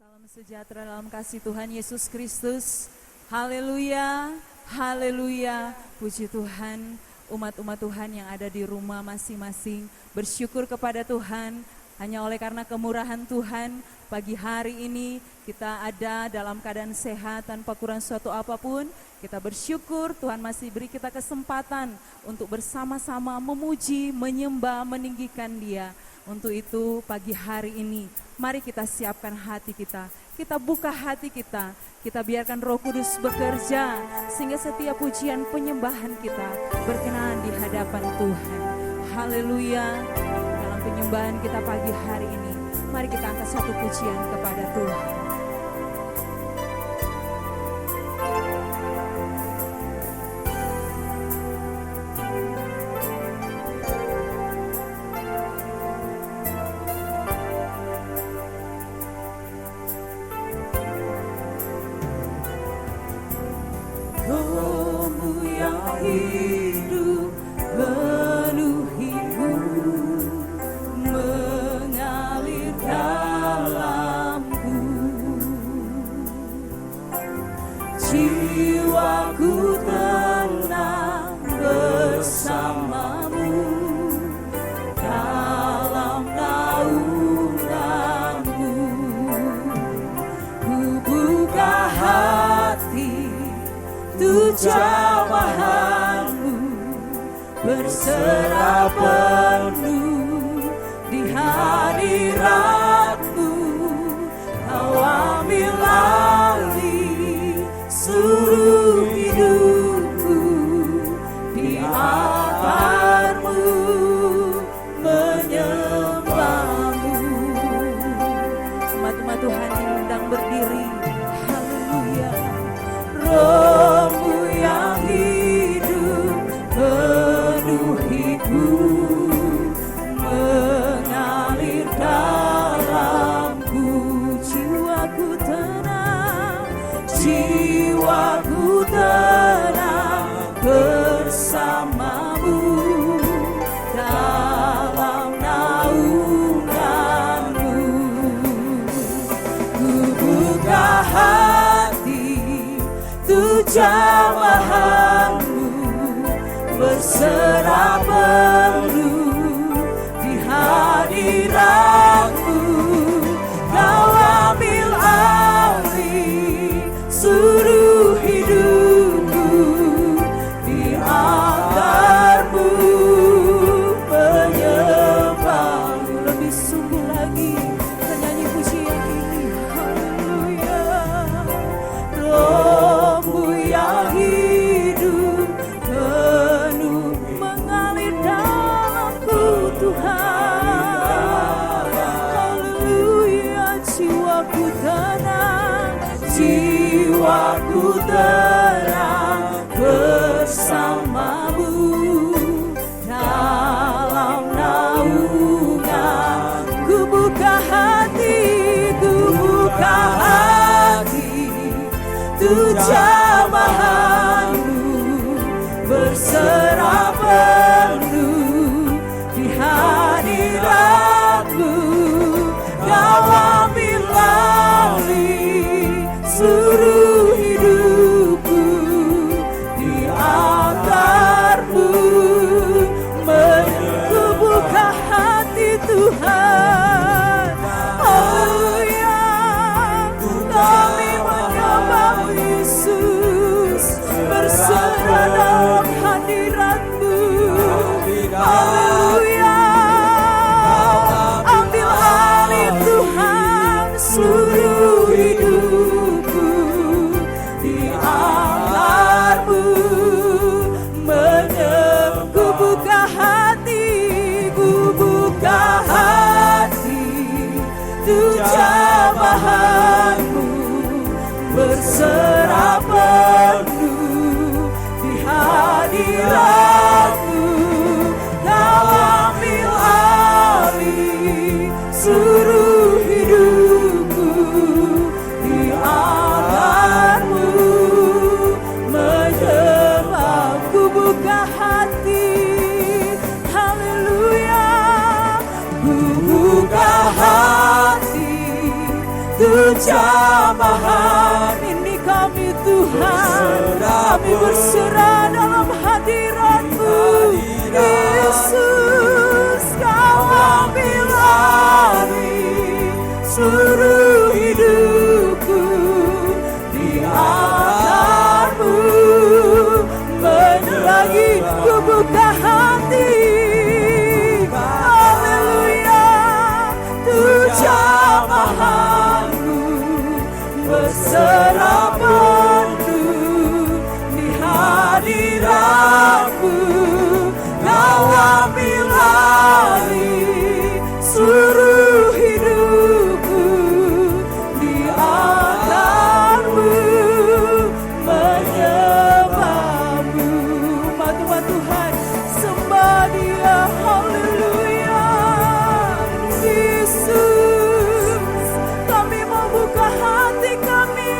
Salam sejahtera dalam kasih Tuhan Yesus Kristus. Haleluya, haleluya. Puji Tuhan, umat-umat Tuhan yang ada di rumah masing-masing bersyukur kepada Tuhan. Hanya oleh karena kemurahan Tuhan, pagi hari ini kita ada dalam keadaan sehat tanpa kurang suatu apapun. Kita bersyukur Tuhan masih beri kita kesempatan untuk bersama-sama memuji, menyembah, meninggikan Dia. Untuk itu pagi hari ini, mari kita siapkan hati kita. Kita buka hati kita biarkan Roh Kudus bekerja. Sehingga setiap pujian penyembahan kita berkenan di hadapan Tuhan. Haleluya. Dalam penyembahan kita pagi hari ini, mari kita angkat satu pujian kepada Tuhan. Hidup penuhiku, mengalir dalamku. Jiwaku tenang bersamamu dalam naunganmu. Ku buka hati untuk jamahanmu, berserah penuh di hadiratmu. Kau ambil alih seluruh hidupku, di altarmu menyembahmu. Umat-umat Tuhan diundang berdiri. Haleluya. Rohmu yang hidup penuhiku, mengalir dalamku. Jiwaku tenang bersamamu dalam naunganmu. Ku buka hati untuk jamahanmu, berserah penuh di hadiratmu. Kau ambil alih seluruh hidupku, di altarmu menyembahmu. Lebih sungguh lagi menyanyi pujian ini. Haleluya. Rohmu yang hidup penuh mengalir dalamku Tuhan. Haleluya. Jiwaku tenang bersamamu dalam naungan. Ku buka hati untuk jamahanmu, berserah penuh di hadiratmu. Kau ambil alih seluruh hidupku, di altarmu ku buka hati Tuhan. Haleluya. Kami menyembah Yesus, berserah dalam hadirat-Mu. Haleluya. Ambil alih Tuhan seluruh hidupku, di altar-Mu menyembah. Ku buka hati untuk jamahanmu, berserah penuh di hadiratmu. Kau ambil alih seluruh hidupku, di altarmu menyembah. Ku buka hati. Haleluya. Ku buka hati untuk jamahan ini kami Tuhan, kami berserah dalam hadirat-Mu. Yesus, Kau ambil alih seluruh hidupku, di altar-Mu menerangi, ku buka hati. Haleluya, Tuh jamahan-Mu berserah penuh di hadirat-Mu. Kau ambil alih seluruh hidupku, di altar-Mu menyembah-Mu. Umat-umat Tuhan sembah Dia. Haleluya. Yesus, kami mau buka hati kami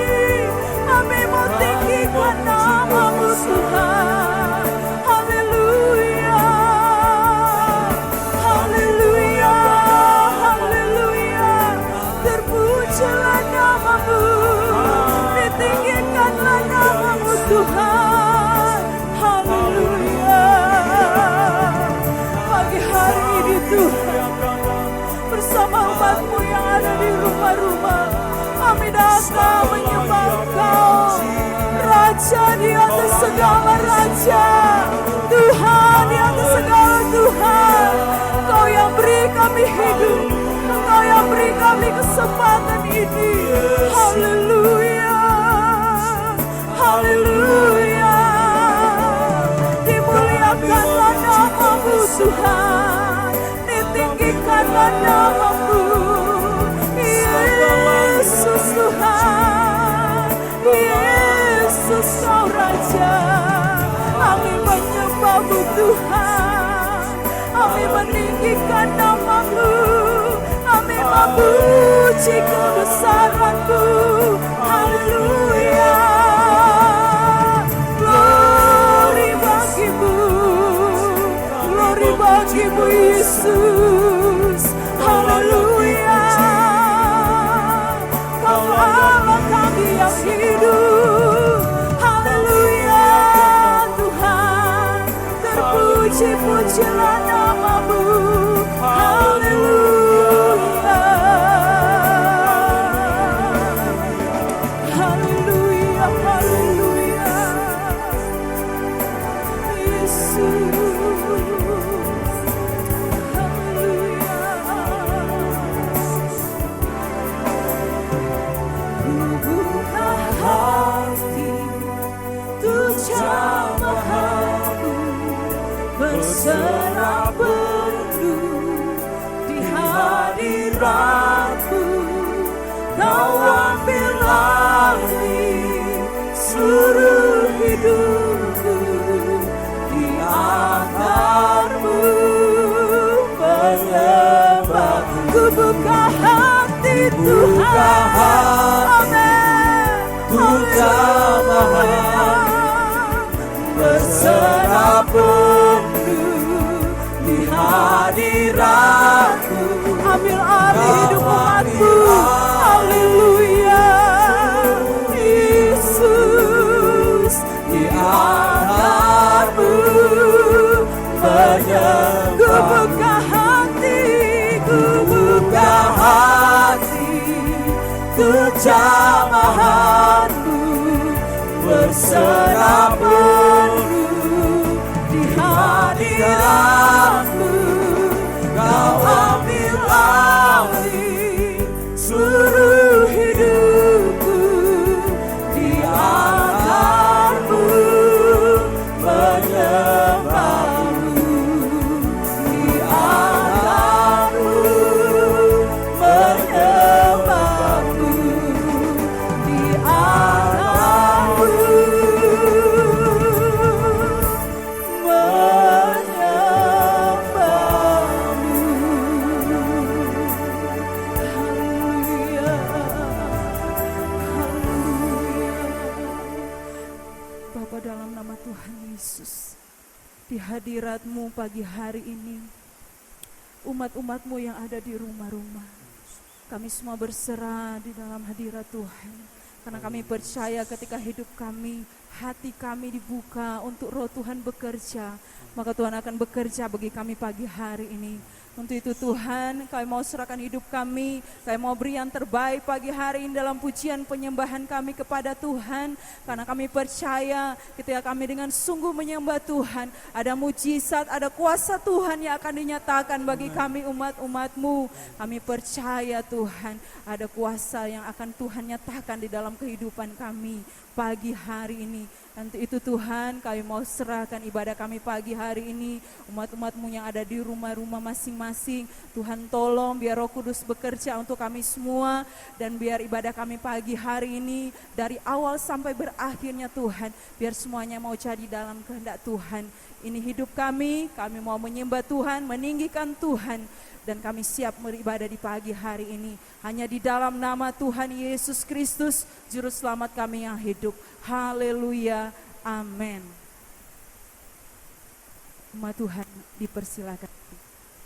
mau tinggikan nama-Mu Tuhan. Haleluya, haleluya, haleluya. Terpujilah nama-Mu, ditinggikanlah nama-Mu Tuhan. Haleluya. Pagi hari ini Tuhan, bersama umat-Mu yang ada di rumah-rumah, kami datang menyembah Engkau, Raja di atas segala raja, Tuhan di atas segala Tuhan. Kau yang beri kami hidup, Kau yang beri kami kesempatan ini. Haleluya, haleluya. Dimuliakanlah nama-Mu Tuhan, ditinggikanlah nama-Mu. Yesus Tuhan, Yesus Kau Raja. Kami menyembah-Mu Tuhan, kami meninggikan nama-Mu, kami memuji kebesaran-Mu. Haleluya, glory bagi-Mu, glory bagi-Mu Yesus. Haleluya, Kau Allah kami yang hidup. Haleluya Tuhan, terpuji-pujilah nama-Mu. Haleluya, haleluya, haleluya. Yesus, haleluya. Buka hati, Tuh jamahan-Mu berserah penuh di hadirat-Mu. Kau ambil alih seluruh hidupku, di altar-Mu menyembah. Ku buka hati Tuhan, amin. Tuh jamahan berserah penuh di hadirat-Mu. Ambil alih hidup umat-Mu. Haleluya, Yesus, di altar-Mu menyembah. Ku buka hati, ku buka hati. Tuh jamahan-Mu berserah penuh di hadirat-Mu. Kau ambil alih seluruh hidupku, di altar-Mu menyembah-Mu, di altar-Mu menyembah-Mu, di altar-Mu di hadirat-Mu pagi hari ini, umat-umat-Mu yang ada di rumah-rumah, Kami semua berserah di dalam hadirat Tuhan. Karena kami percaya ketika hidup kami, hati kami dibuka untuk roh Tuhan bekerja, maka Tuhan akan bekerja bagi kami pagi hari ini. Untuk itu Tuhan, kami mau serahkan hidup kami, kami mau beri yang terbaik pagi hari ini dalam pujian penyembahan kami kepada Tuhan. Karena kami percaya ketika kami dengan sungguh menyembah Tuhan, ada mujizat, ada kuasa Tuhan yang akan dinyatakan bagi kami umat-umat-Mu. Kami percaya Tuhan, ada kuasa yang akan Tuhan nyatakan di dalam kehidupan kami pagi hari ini. Untuk itu Tuhan, kami mau serahkan ibadah kami pagi hari ini, umat-umat-Mu yang ada di rumah-rumah masing-masing. Tuhan tolong biar Roh Kudus bekerja untuk kami semua, dan biar ibadah kami pagi hari ini dari awal sampai berakhirnya Tuhan, biar semuanya mau jadi dalam kehendak Tuhan. Ini hidup kami mau menyembah Tuhan, meninggikan Tuhan, dan kami siap beribadah di pagi hari ini. Hanya di dalam nama Tuhan Yesus Kristus, Juru Selamat kami yang hidup. Haleluya, amin. Umat Tuhan dipersilakan.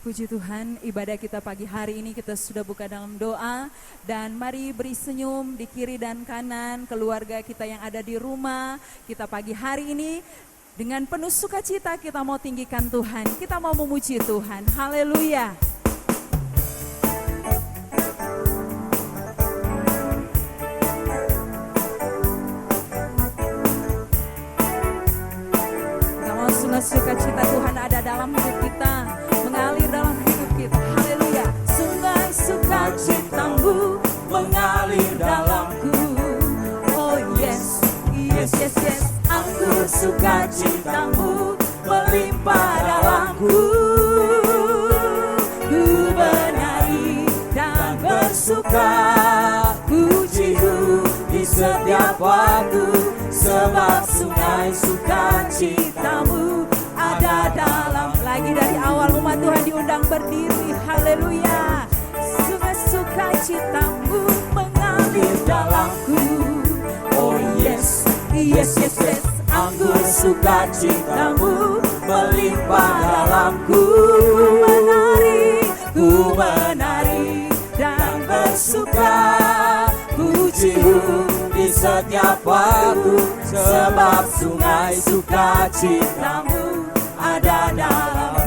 Puji Tuhan, ibadah kita pagi hari ini kita sudah buka dalam doa. Dan mari beri senyum di kiri dan kanan keluarga kita yang ada di rumah. Kita pagi hari ini dengan penuh sukacita kita mau tinggikan Tuhan. Kita mau memuji Tuhan. Haleluya. Sukacita Tuhan ada dalam hidup kita, mengalir dalam hidup kita. Haleluya. Sungai sukacitamu mengalir dalamku. Oh yes, yes, yes, yes. Anggur sukacitamu melimpah dalamku. Ku menari dan bersuka, pujiku di setiap waktu, sebab sungai sukacitamu ada dalam. Lagi dari awal umat Tuhan diundang berdiri. Haleluya. Sungai sukacitamu mengalir dalamku. Oh yes, yes, yes, yes. Anggur sukacitamu melimpah dalamku. Ku menari dan bersuka, pujiku di setiap waktu, sebab sungai sukacitamu ada dalam.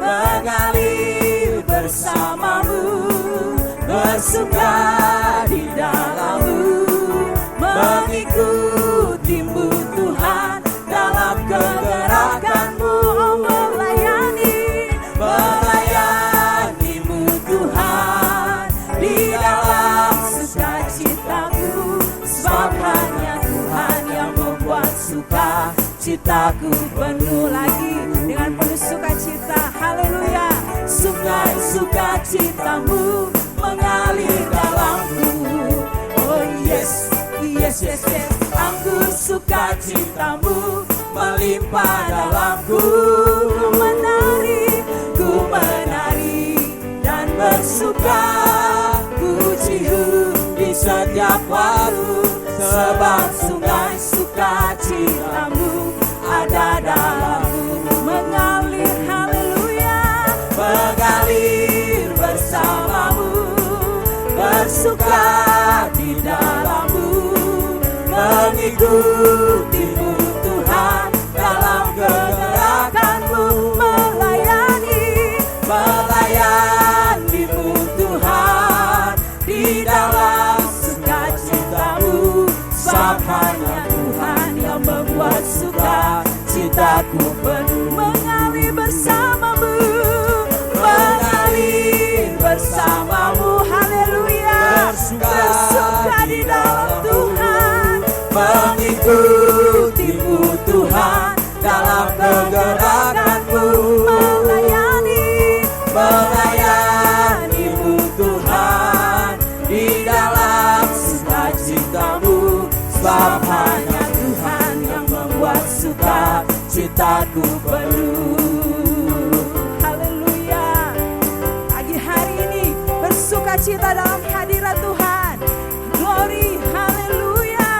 Mengalir bersamamu, bersuka di dalammu, mengikutimu Tuhan dalam kegerakanmu. Melayanimu Tuhan di dalam sukacitaku, sebab hanya Tuhan yang membuat sukacitaku penuh. Lagi dengan penuh sukacita. Haleluya. Sungai sukacitamu mengalir dalamku. Oh yes, yes, yes, yes. Anggur sukacitamu melimpah dalamku. Ku menari dan bersuka, pujiku di setiap waktu, sebab sungai sukacitamu ada dalamku. Mengalir, haleluya. Mengalir bersamamu, bersuka di dalammu, mengikutimu Tuhan dalam kegerakanmu. Melayanimu Tuhan di dalam sukacitamu, sebab hanya Tuhan yang membuat sukacitaku penuh. Mengalir bersamamu, mengalir bersamamu. Haleluya. Bersuka di dalam Tuhan, mengikutimu Tuhan dalam kegerakanmu. Melayanimu Tuhan di dalam sukacitamu, sebab hanya Tuhan yang membuat sukacitaku penuh. Haleluya. Pagi hari ini bersukacita dalam hadirat Tuhan. Glory, haleluya.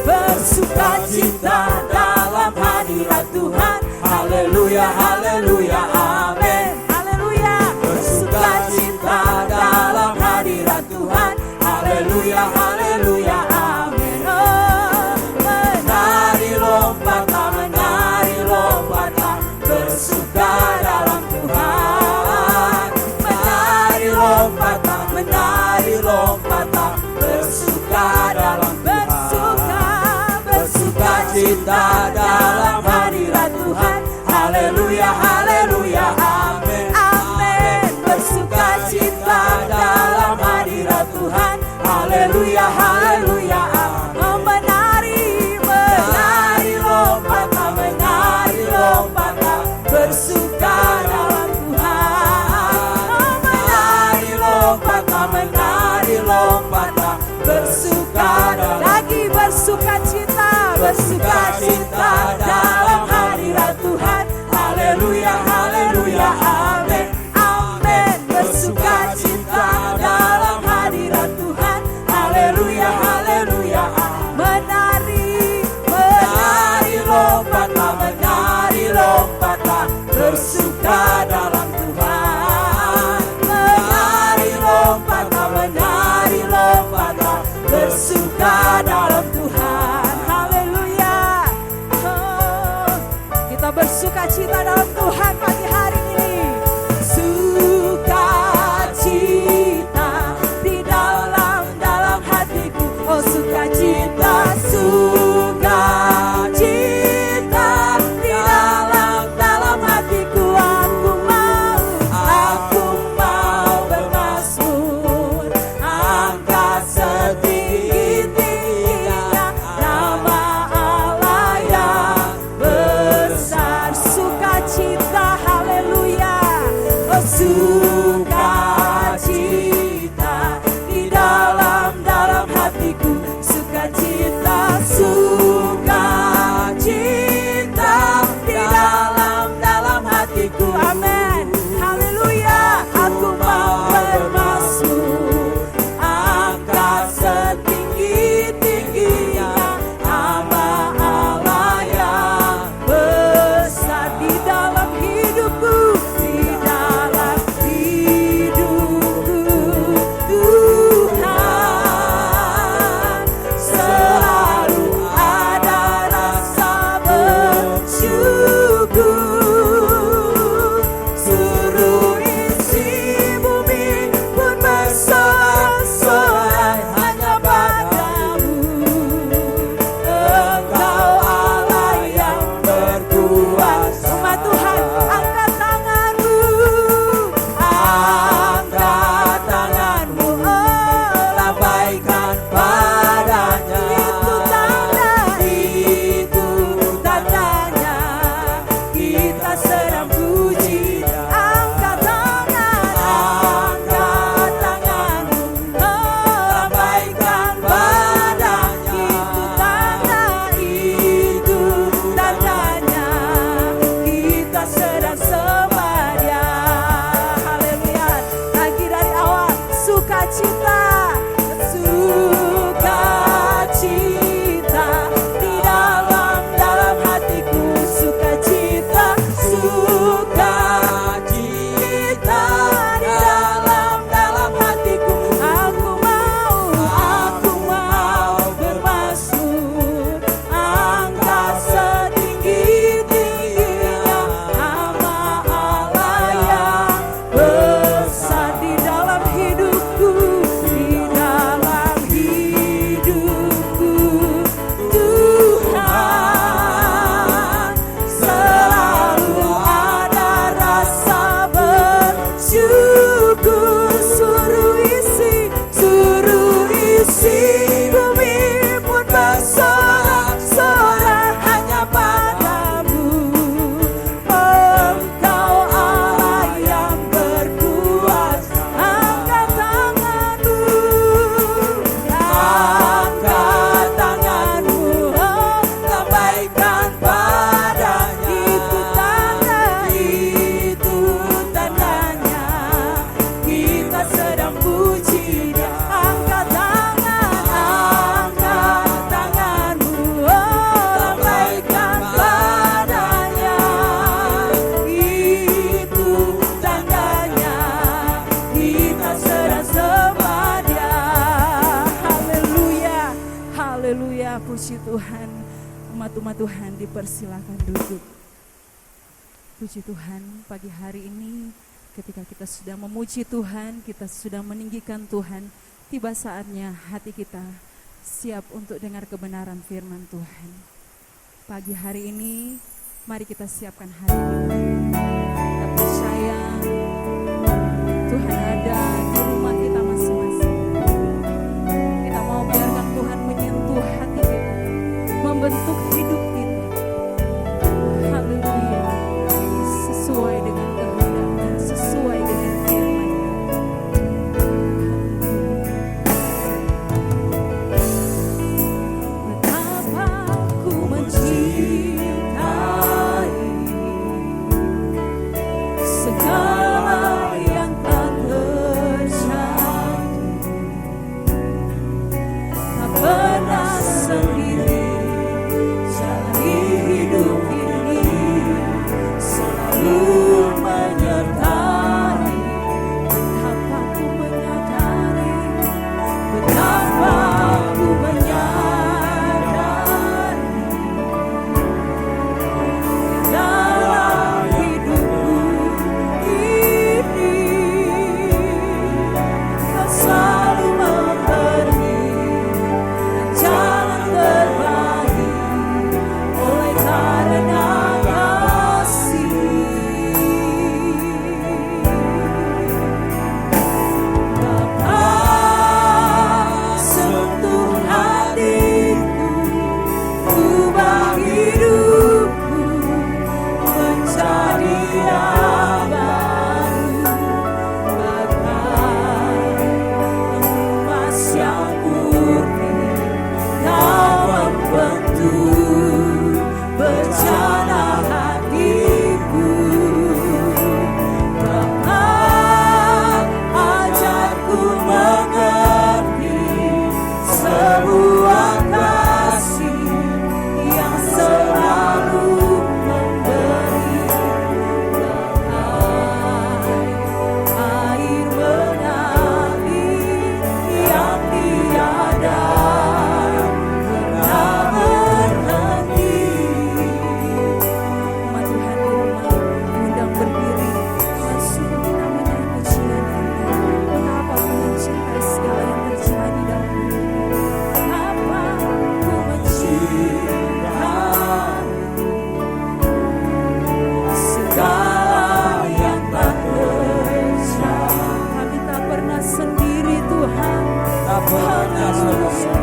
Bersukacita dalam hadirat Tuhan. Haleluya, haleluya, amin. bersuka cita dalam hadirat Tuhan. Haleluya, haleluya, amin, amin. Bersuka cita dalam hadirat Tuhan. Haleluya, haleluya, menari, menari lompatlah, menari lompatlah, bersuka dalam Tuhan. Menari lompatlah, menari lompatlah, bersuka dalam Tuhan. Haleluya. Oh, kita bersuka cita dalam Tuhan pagi hari ini. Sukacita di dalam hatiku. Oh, sukacita, sukacita di dalam hatiku. Aku mau bermazmur, angkat setinggi-tingginya nama Allah yang besar. Sukacita, haleluya. Oh, sukacita di dalam hatiku. Sukacita, sukacita di dalam hatiku. Amin, haleluya. Aku mau bermazmur, angkat setinggi-tingginya nama Allah yang besar di dalam hidupku, di dalam hidupku. Tuhan, selalu ada rasa bersyukur. Suruh isi bumi pun bersorak-sorai hanya padamu. Engkau Allah yang berkuasa. Umat Tuhan, angkat tanganmu, angkat tanganmu, oh, lambaikan padanya. Itu tandanya kita sedang puji. Angkat tanganmu, oh, lambaikan padanya. Itu tandanya kita sedang sembah Dia. Haleluya. Lagi dari awal, sukacita, sukacita di dalam hatiku. Sukacita, sukacita di dalam hatiku. Aku mau bermazmur, angkat setinggi-tingginya nama Allah yang besar di dalam hidupku, di dalam hidupku. Tuhan, selalu ada rasa bersyukur. Suruh isi bumi pun bersorak-sorai hanya padamu. Engkau Allah yang berkuasa. Angkat tanganmu, angkat tanganmu, oh, lambaikan padanya. Itu tandanya kita sedang puji Dia. Angkat tanganmu, oh, lambaikan padanya. Itu tandanya kita sedang sembah Dia. Haleluya, haleluya, puji Tuhan. Umat-umat Tuhan dipersilakan duduk. Puji Tuhan, pagi hari ini ketika kita sudah memuji Tuhan, kita sudah meninggikan Tuhan, tiba saatnya hati kita siap untuk dengar kebenaran firman Tuhan. Pagi hari ini, mari kita siapkan hati kita. Kita percaya Tuhan ada di rumah kita masing-masing. Kita mau biarkan Tuhan menyentuh hati kita, membentuk hidup kita. Haleluya. Sesuai dengan kehendak-Nya, sesuai dengan firman-Nya. Betapa ku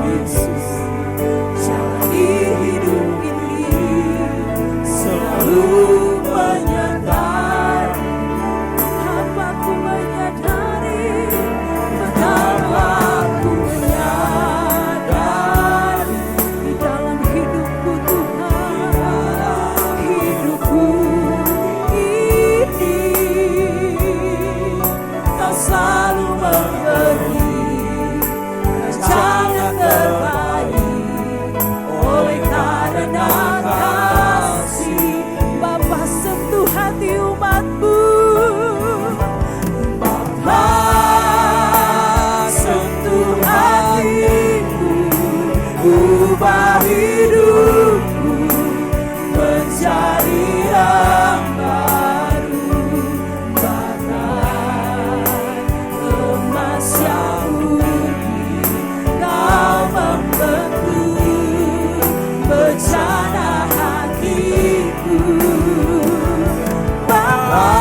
Yesus, jalani hidup ini selalu menyertai. Hambaku menyadari, betapa aku menyadari di dalam hidupku Tuhan, hidupku ini Kau selalu memberi jangan terbaik. Oleh karena kasih Bapa, sentuh hati umat-Mu. Bapa, sentuh hatiku, ubah hidupku menjadi yang baru, bagai emas yang murni. Kau membentuk bejana hatiku. Bapa,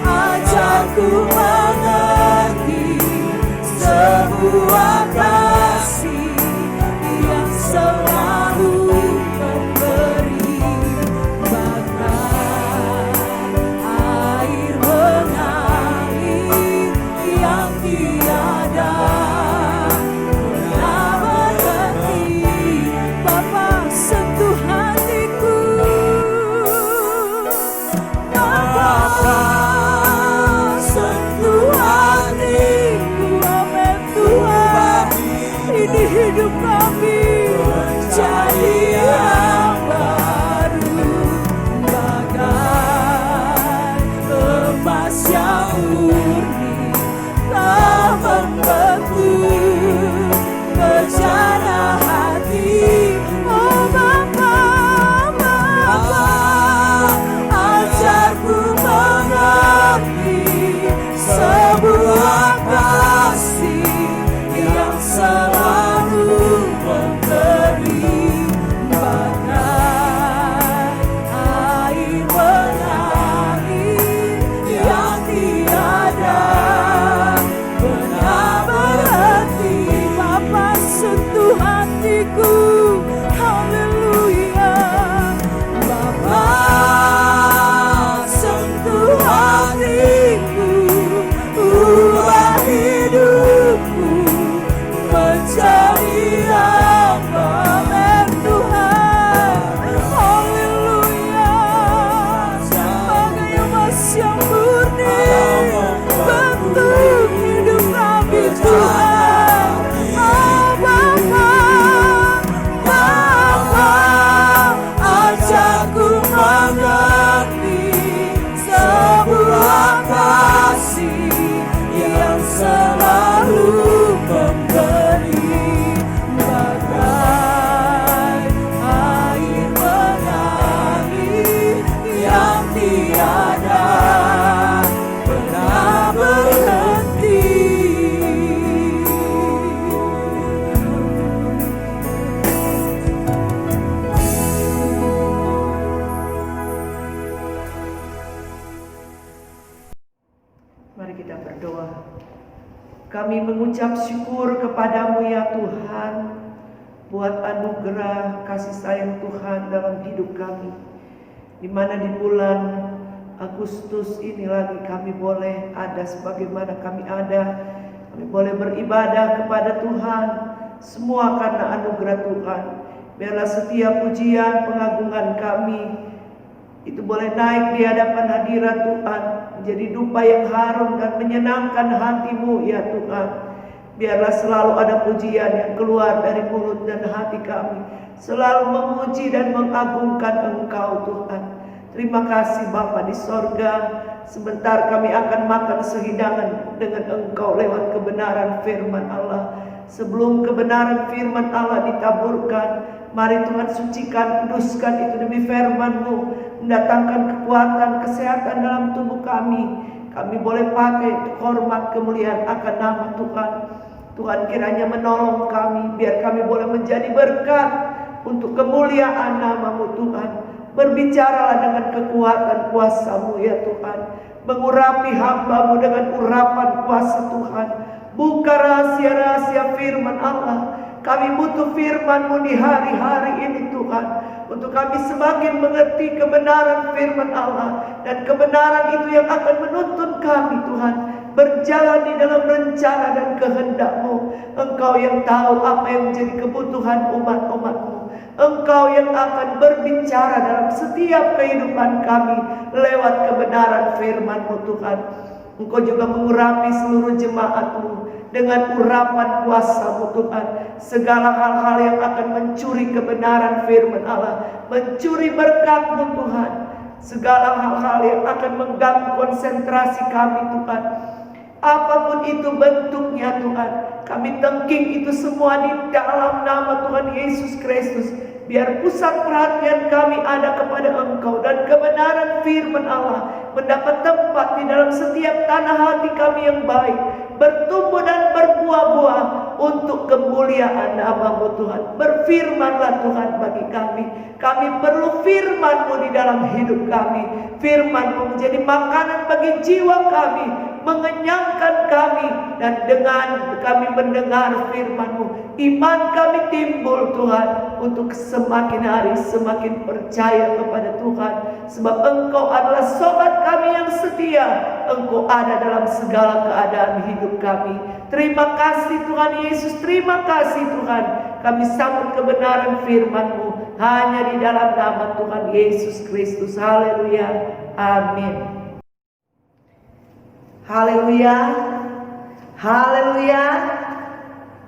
ajarku mengerti sebuah kasih yang selalu memberi, bagai air mengalir yang tiada pernah berhenti. Bapa, sentuh hatiku. Bapa, sentuh hatiku. Amin Tuhan. Ini hidup kami menjadi yang baru, bagai emas yang murni. Kau membentuk bejana hati. Oh Bapa, Bapa, ajarku mengerti sebuah kasih yang selalu memberi, bagai air mengalir yang tiada pernah berhenti. Bapa, sentuh hatiku. Haleluya. Bapa, sentuh hatiku, ubah hidupku menjadi yang baik. Tuhan, haleluya. Sebagai emas yang murni, bentuk hidup kami Tuhan. Oh Bapa, Bapa, ajarku mengerti sebuah kasih yang selalu memberi, bagai air mengalir yang tiada pernah berhenti. Mari kita berdoa. Kami mengucap syukur kepadamu ya Tuhan, buat anugerah kasih sayang Tuhan dalam hidup kami, di mana di bulan Agustus ini lagi kami boleh ada sebagaimana kami ada. Kami boleh beribadah kepada Tuhan, semua karena anugerah Tuhan. Biarlah setiap pujian pengagungan kami itu boleh naik di hadapan hadirat Tuhan, menjadi dupa yang harum dan menyenangkan hati-Mu ya Tuhan. Biarlah selalu ada pujian yang keluar dari mulut dan hati kami, selalu memuji dan mengagungkan Engkau Tuhan. Terima kasih Bapa di sorga. Sebentar kami akan makan sehidangan dengan Engkau lewat kebenaran firman Allah. Sebelum kebenaran firman Allah ditaburkan, mari Tuhan sucikan, kuduskan itu demi firman-Mu, mendatangkan kekuatan, kesehatan dalam tubuh kami. Kami boleh pakai untuk hormat kemuliaan akan nama Tuhan. Tuhan kiranya menolong kami, biar kami boleh menjadi berkat untuk kemuliaan nama-Mu Tuhan. Berbicaralah dengan kekuatan kuasa-Mu ya Tuhan. Mengurapi hamba-Mu dengan urapan kuasa Tuhan. Buka rahasia-rahasia firman Allah. Kami butuh firman-Mu di hari-hari ini Tuhan, untuk kami semakin mengerti kebenaran firman Allah. Dan kebenaran itu yang akan menuntun kami Tuhan, berjalan di dalam rencana dan kehendak-Mu. Engkau yang tahu apa yang menjadi kebutuhan umat-umat-Mu. Engkau yang akan berbicara dalam setiap kehidupan kami lewat kebenaran firman-Mu Tuhan. Engkau juga mengurapi seluruh jemaat-Mu dengan urapan kuasa-Mu Tuhan. Segala hal-hal yang akan mencuri kebenaran firman Allah, mencuri berkat-Mu Tuhan, segala hal-hal yang akan mengganggu konsentrasi kami Tuhan, apapun itu bentuknya Tuhan, kami tengking itu semua di dalam nama Tuhan Yesus Kristus. Biar pusat perhatian kami ada kepada Engkau, dan kebenaran firman Allah mendapat tempat di dalam setiap tanah hati kami yang baik, bertumbuh dan berbuah-buah untuk kemuliaan nama-Mu Tuhan. Berfirmanlah Tuhan bagi kami. Kami perlu firman-Mu di dalam hidup kami. Firman-Mu menjadi makanan bagi jiwa kami, mengenyangkan kami. Dan dengan kami mendengar firman-Mu, iman kami timbul Tuhan, untuk semakin hari semakin percaya kepada Tuhan. Sebab Engkau adalah sobat kami yang setia. Engkau ada dalam segala keadaan hidup kami. Terima kasih Tuhan Yesus, terima kasih Tuhan. Kami sambut kebenaran firman-Mu hanya di dalam nama Tuhan Yesus Kristus. Haleluya, amin. Haleluya, haleluya,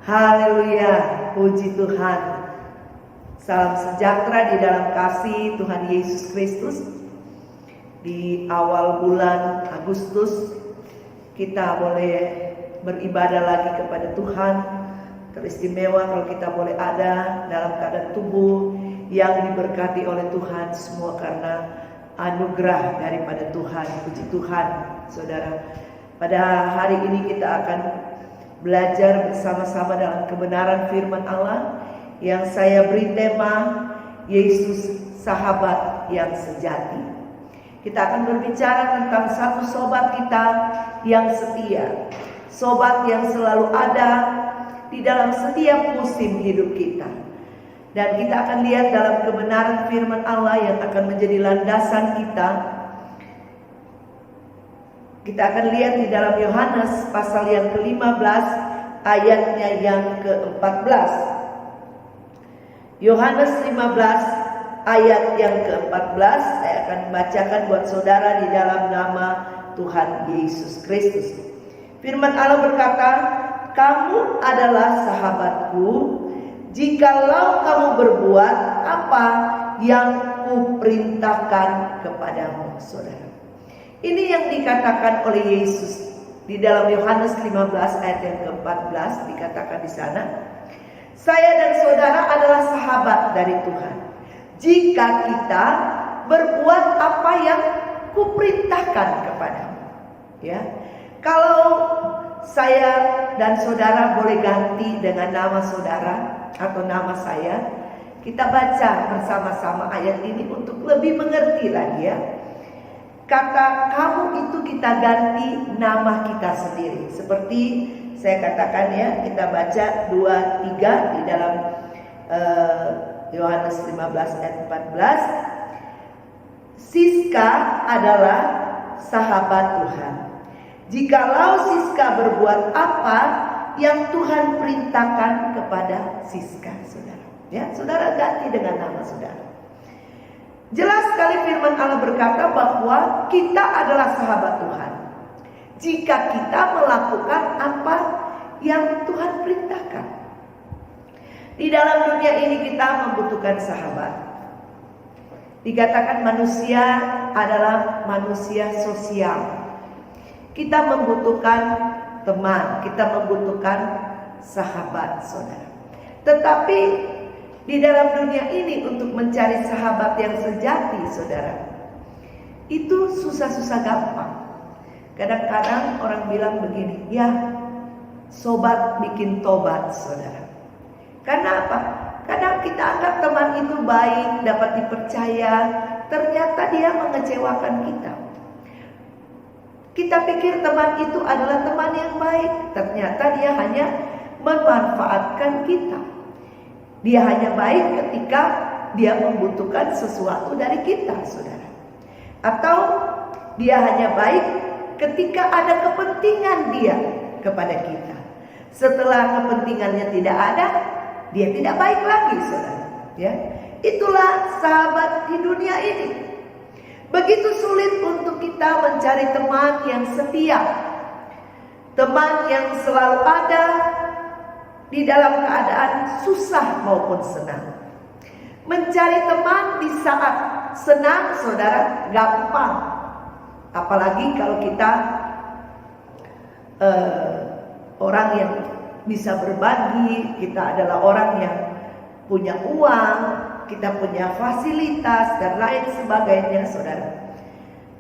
haleluya. Puji Tuhan. Salam sejahtera di dalam kasih Tuhan Yesus Kristus. Di awal bulan Agustus kita boleh beribadah lagi kepada Tuhan. Teristimewa kalau kita boleh ada dalam keadaan tubuh yang diberkati oleh Tuhan, semua karena anugerah daripada Tuhan. Puji Tuhan, saudara. Pada hari ini kita akan belajar bersama-sama dalam kebenaran firman Allah yang saya beri tema Yesus sahabat yang sejati. Kita akan berbicara tentang satu sobat kita yang setia, sobat yang selalu ada di dalam setiap musim hidup kita. Dan kita akan lihat dalam kebenaran firman Allah yang akan menjadi landasan kita. Kita akan lihat di dalam Yohanes pasal yang ke-15 ayatnya yang ke-14. Yohanes 15 ayat yang ke-14 saya akan bacakan buat saudara di dalam nama Tuhan Yesus Kristus. Firman Allah berkata, "Kamu adalah sahabatku jikalau kamu berbuat apa yang kuperintahkan kepadamu." Saudara, ini yang dikatakan oleh Yesus di dalam Yohanes 15 ayat yang ke-14. Dikatakan di sana, "Saya dan saudara adalah sahabat dari Tuhan jika kita berbuat apa yang kuperintahkan kepadamu." Ya, kalau saya dan saudara boleh ganti dengan nama saudara atau nama saya, kita baca bersama-sama ayat ini untuk lebih mengerti lagi ya. Kata kamu itu kita ganti nama kita sendiri. Seperti saya katakan ya, kita baca 2-3 di dalam Yohanes 15 ayat 14. Siska adalah sahabat Tuhan jikalau Siska berbuat apa yang Tuhan perintahkan kepada Siska. Saudara, ya, saudara ganti dengan nama saudara. Jelas sekali firman Allah berkata bahwa kita adalah sahabat Tuhan jika kita melakukan apa yang Tuhan perintahkan. Di dalam dunia ini kita membutuhkan sahabat. Dikatakan manusia adalah manusia sosial. Kita membutuhkan teman, kita membutuhkan sahabat, saudara. Tetapi di dalam dunia ini untuk mencari sahabat yang sejati, saudara, itu susah-susah gampang. Kadang-kadang orang bilang begini, ya, sobat bikin tobat, saudara. Karena apa? Kadang kita anggap teman itu baik, dapat dipercaya, ternyata dia mengecewakan kita. Kita pikir teman itu adalah teman yang baik, ternyata dia hanya memanfaatkan kita. Dia hanya baik ketika dia membutuhkan sesuatu dari kita, saudara. Atau dia hanya baik ketika ada kepentingan dia kepada kita. Setelah kepentingannya tidak ada, dia tidak baik lagi, saudara. Ya, itulah sahabat di dunia ini. Begitu sulit untuk kita mencari teman yang setia, teman yang selalu ada di dalam keadaan susah maupun senang. Mencari teman di saat senang, saudara, gampang. Apalagi kalau kita orang yang bisa berbagi, kita adalah orang yang punya uang, kita punya fasilitas dan lain sebagainya, saudara.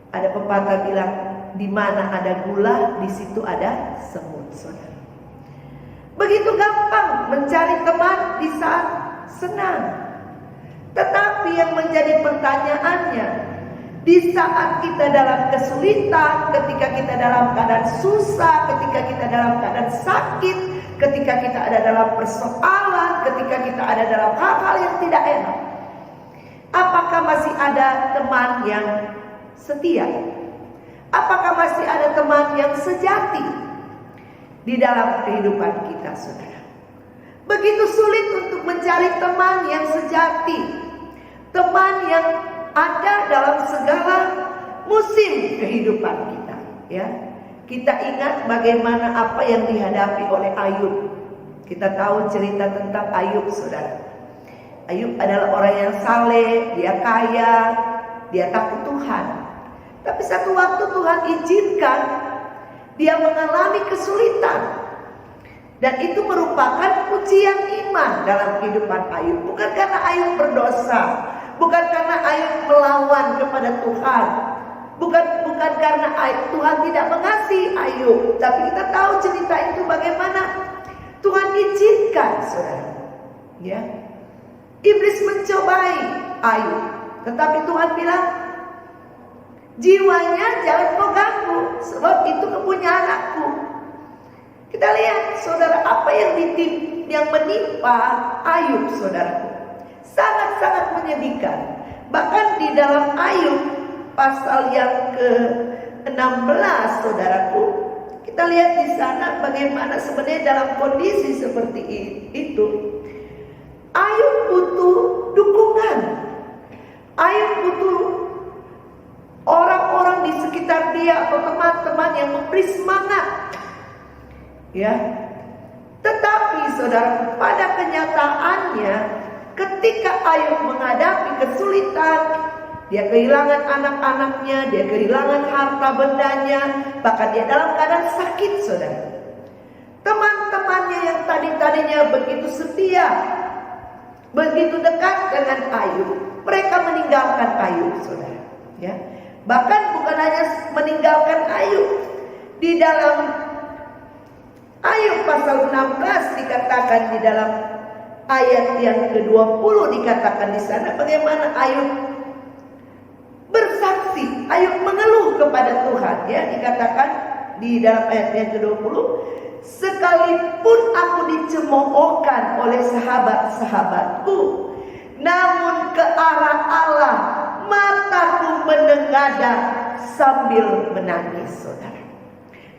Ada pepatah bilang, di mana ada gula, di situ ada semut, saudara. Begitu gampang mencari teman di saat senang. Tetapi yang menjadi pertanyaannya, di saat kita dalam kesulitan, ketika kita dalam keadaan susah, ketika kita dalam keadaan sakit, ketika kita ada dalam persoalan, ketika kita ada dalam hal-hal yang tidak enak, apakah masih ada teman yang setia? Apakah masih ada teman yang sejati di dalam kehidupan kita, saudara? Begitu sulit untuk mencari teman yang sejati, teman yang ada dalam segala musim kehidupan kita, ya. Kita ingat bagaimana apa yang dihadapi oleh Ayub. Kita tahu cerita tentang Ayub, saudara. Ayub adalah orang yang saleh, dia kaya, dia takut Tuhan. Tapi satu waktu Tuhan izinkan dia mengalami kesulitan. Dan itu merupakan ujian iman dalam kehidupan Ayub. Bukan karena Ayub berdosa, bukan karena Ayub melawan kepada Tuhan, bukan karena Tuhan tidak mengasihi Ayub. Tapi kita tahu cerita itu bagaimana Tuhan izinkan, saudara. Ya, iblis mencobai Ayub, tetapi Tuhan bilang, jiwanya jangan kau ganggu, sebab itu kepunyaanku. Kita lihat, saudara, apa yang menimpa Ayub, saudaraku, sangat-sangat menyedihkan. Bahkan di dalam Ayub pasal yang ke-16, saudaraku, kita lihat di sana bagaimana sebenarnya dalam kondisi seperti itu, Ayub butuh dukungan. Ayub butuh orang-orang di sekitar dia atau teman-teman yang memberi semangat. Ya, tetapi saudara, pada kenyataannya ketika Ayub menghadapi kesulitan, dia kehilangan anak-anaknya, dia kehilangan harta bendanya, bahkan dia dalam keadaan sakit, saudara. Teman-temannya yang tadinya begitu setia, begitu dekat dengan Ayub, mereka meninggalkan Ayub, saudara. Ya, bahkan bukan hanya meninggalkan Ayub, di dalam Ayub pasal 16 dikatakan, di dalam ayat yang ke-20 dikatakan di sana bagaimana Ayub bersaksi, Ayub mengeluh kepada Tuhan, ya, dikatakan di dalam ayat yang ke-20, sekalipun aku dicemoohkan oleh sahabat-sahabatku, namun ke arah Allah mataku menengadah sambil menangis, saudara.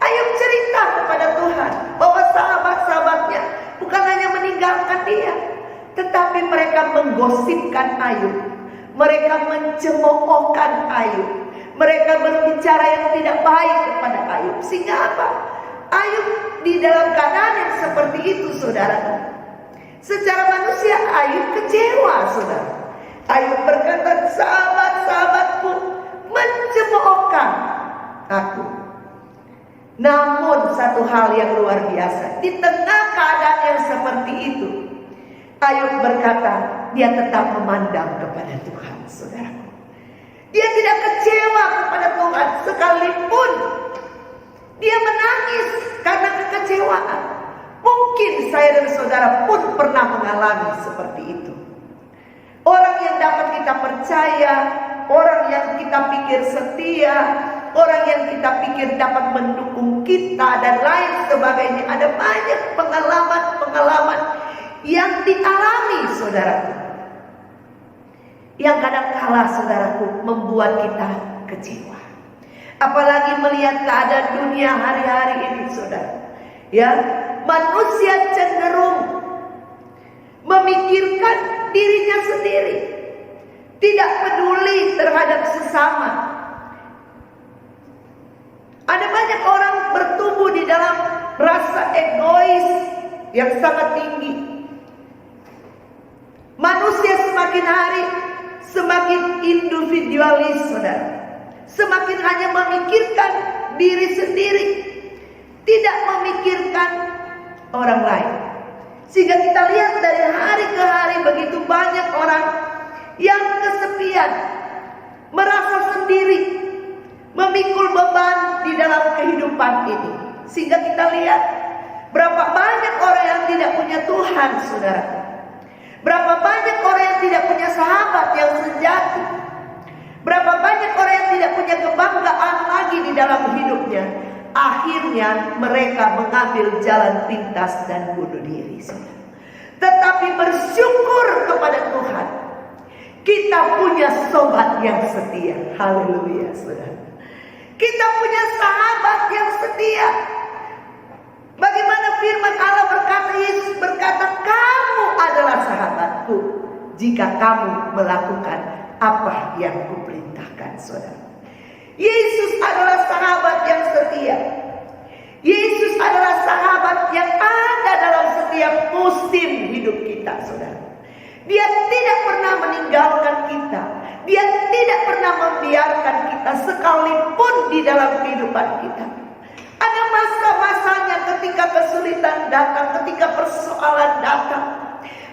Ayub cerita kepada Tuhan bahwa sahabat-sahabatnya bukan hanya meninggalkan dia, tetapi mereka menggosipkan Ayub, mereka mencemoohkan Ayub, mereka berbicara yang tidak baik kepada Ayub. Sehingga apa? Ayub di dalam keadaan yang seperti itu, saudara, secara manusia Ayub kecewa, saudara. Ayub berkata, sahabat-sahabatku mencemoohkan aku. Namun satu hal yang luar biasa, di tengah keadaan yang seperti itu, Ayub berkata, dia tetap memandang kepada Tuhan, saudara. Dia tidak kecewa kepada Tuhan sekalipun dia menangis karena kekecewaan. Mungkin saya dan saudara pun pernah mengalami seperti itu. Orang yang dapat kita percaya, orang yang kita pikir setia, orang yang kita pikir dapat mendukung kita dan lain sebagainya. Ada banyak pengalaman-pengalaman yang dialami saudaraku, yang kadang-kala saudaraku membuat kita kecewa. Apalagi melihat keadaan dunia hari-hari ini saudara. Ya, manusia cenderung memikirkan dirinya sendiri, tidak peduli terhadap sesama. Ada banyak orang bertumbuh di dalam rasa egois yang sangat tinggi. Manusia semakin hari semakin individualis saudara, semakin hanya memikirkan diri sendiri, tidak memikirkan orang lain. Sehingga kita lihat dari hari ke hari begitu banyak orang yang kesepian, merasa sendiri, memikul beban di dalam kehidupan ini. Sehingga kita lihat berapa banyak orang yang tidak punya Tuhan saudara, berapa banyak orang yang tidak punya sahabat yang sejati, berapa banyak orang yang tidak punya kebanggaan lagi di dalam hidupnya. Akhirnya mereka mengambil jalan pintas dan bunuh diri saudara. Tetapi bersyukur kepada Tuhan, kita punya sobat yang setia. Haleluya saudara. Kita punya sahabat yang setia. Bagaimana firman Allah berkata, Yesus berkata, kamu adalah sahabatku jika kamu melakukan apa yang kuperintahkan saudara. Yesus adalah sahabat yang setia. Yesus adalah sahabat yang ada dalam setiap musim hidup kita saudara. Dia tidak pernah meninggalkan kita. Dia tidak pernah membiarkan kita sekalipun di dalam kehidupan kita. Ada masa-masanya ketika kesulitan datang, ketika persoalan datang.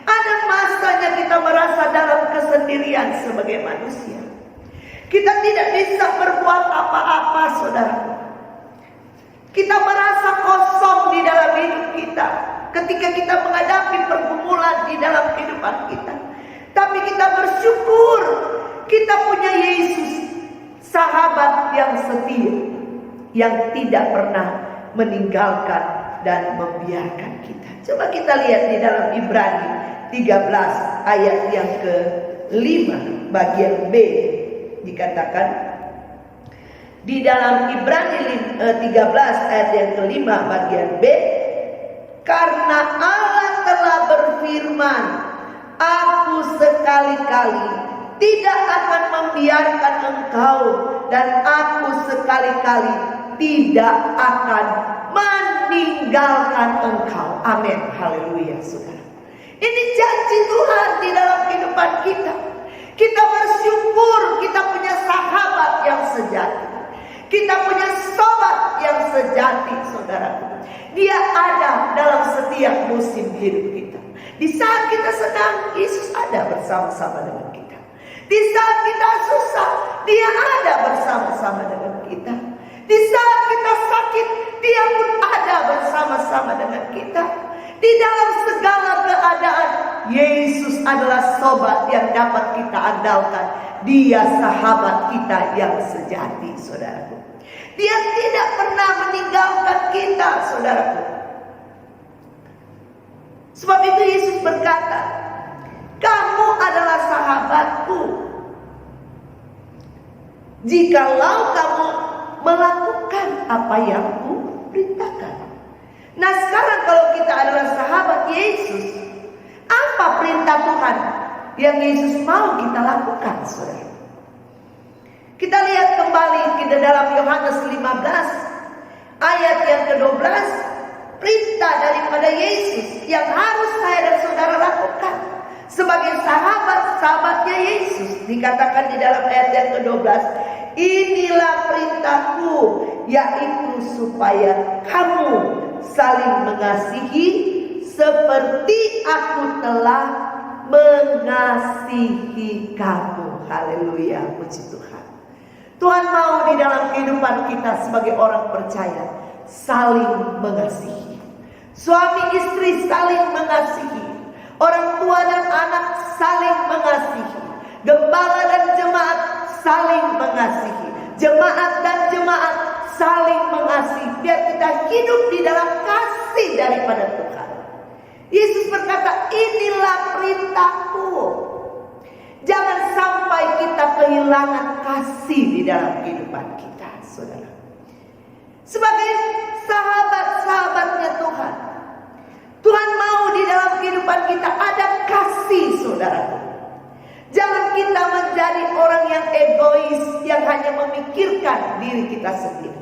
Ada masanya kita merasa dalam kesendirian sebagai manusia. Kita tidak bisa berbuat apa-apa saudara. Kita merasa kosong di dalam hidup kita ketika kita menghadapi pergumulan di dalam kehidupan kita. Tapi kita bersyukur kita punya Yesus, sahabat yang setia, yang tidak pernah meninggalkan dan membiarkan kita. Coba kita lihat di dalam Ibrani 13 ayat yang ke-5 bagian B. Dikatakan di dalam Ibrani 13 ayat yang ke-5 bagian B, karena Allah telah berfirman, aku sekali-kali tidak akan membiarkan engkau, dan aku sekali-kali tidak akan meninggalkan engkau. Amin. Haleluya saudara. Ini janji Tuhan di dalam kehidupan kita. Kita bersyukur kita punya sahabat yang sejati. Kita punya sobat yang sejati saudara. Dia ada dalam setiap musim hidup kita. Di saat kita senang, Yesus ada bersama-sama dengan kita. Di saat kita susah, Dia ada bersama-sama dengan kita. Di saat kita sakit, Dia pun ada bersama-sama dengan kita. Di dalam segala keadaan, Yesus adalah sobat yang dapat kita andalkan. Dia sahabat kita yang sejati, saudaraku. Dia tidak pernah meninggalkan kita, saudaraku. Sebab itu Yesus berkata, kamu adalah sahabatku jikalau kamu melakukan apa yang kuperintahkan. Nah sekarang kalau kita adalah sahabat Yesus, apa perintah Tuhan yang Yesus mau kita lakukan, saudara? Kita lihat kembali ke dalam Yohanes 15 ayat yang ke-12, perintah daripada Yesus yang harus saya dan saudara lakukan sebagai sahabatnya Yesus. Dikatakan di dalam ayat yang ke-12, inilah perintahku, yaitu supaya kamu saling mengasihi seperti aku telah mengasihi kamu. Haleluya, puji Tuhan. Tuhan mau di dalam kehidupan kita sebagai orang percaya saling mengasihi. Suami istri saling mengasihi. Orang tua dan anak saling mengasihi. Gembala dan jemaat saling mengasihi. Jemaat dan jemaat saling mengasihi, biar kita hidup di dalam kasih daripada Tuhan. Yesus berkata, inilah perintahku. Jangan sampai kita kehilangan kasih di dalam kehidupan kita, saudara. Sebagai sahabat-sahabatnya Tuhan, Tuhan mau di dalam kehidupan kita ada kasih, saudara. Jangan kita menjadi orang yang egois, yang hanya memikirkan diri kita sendiri.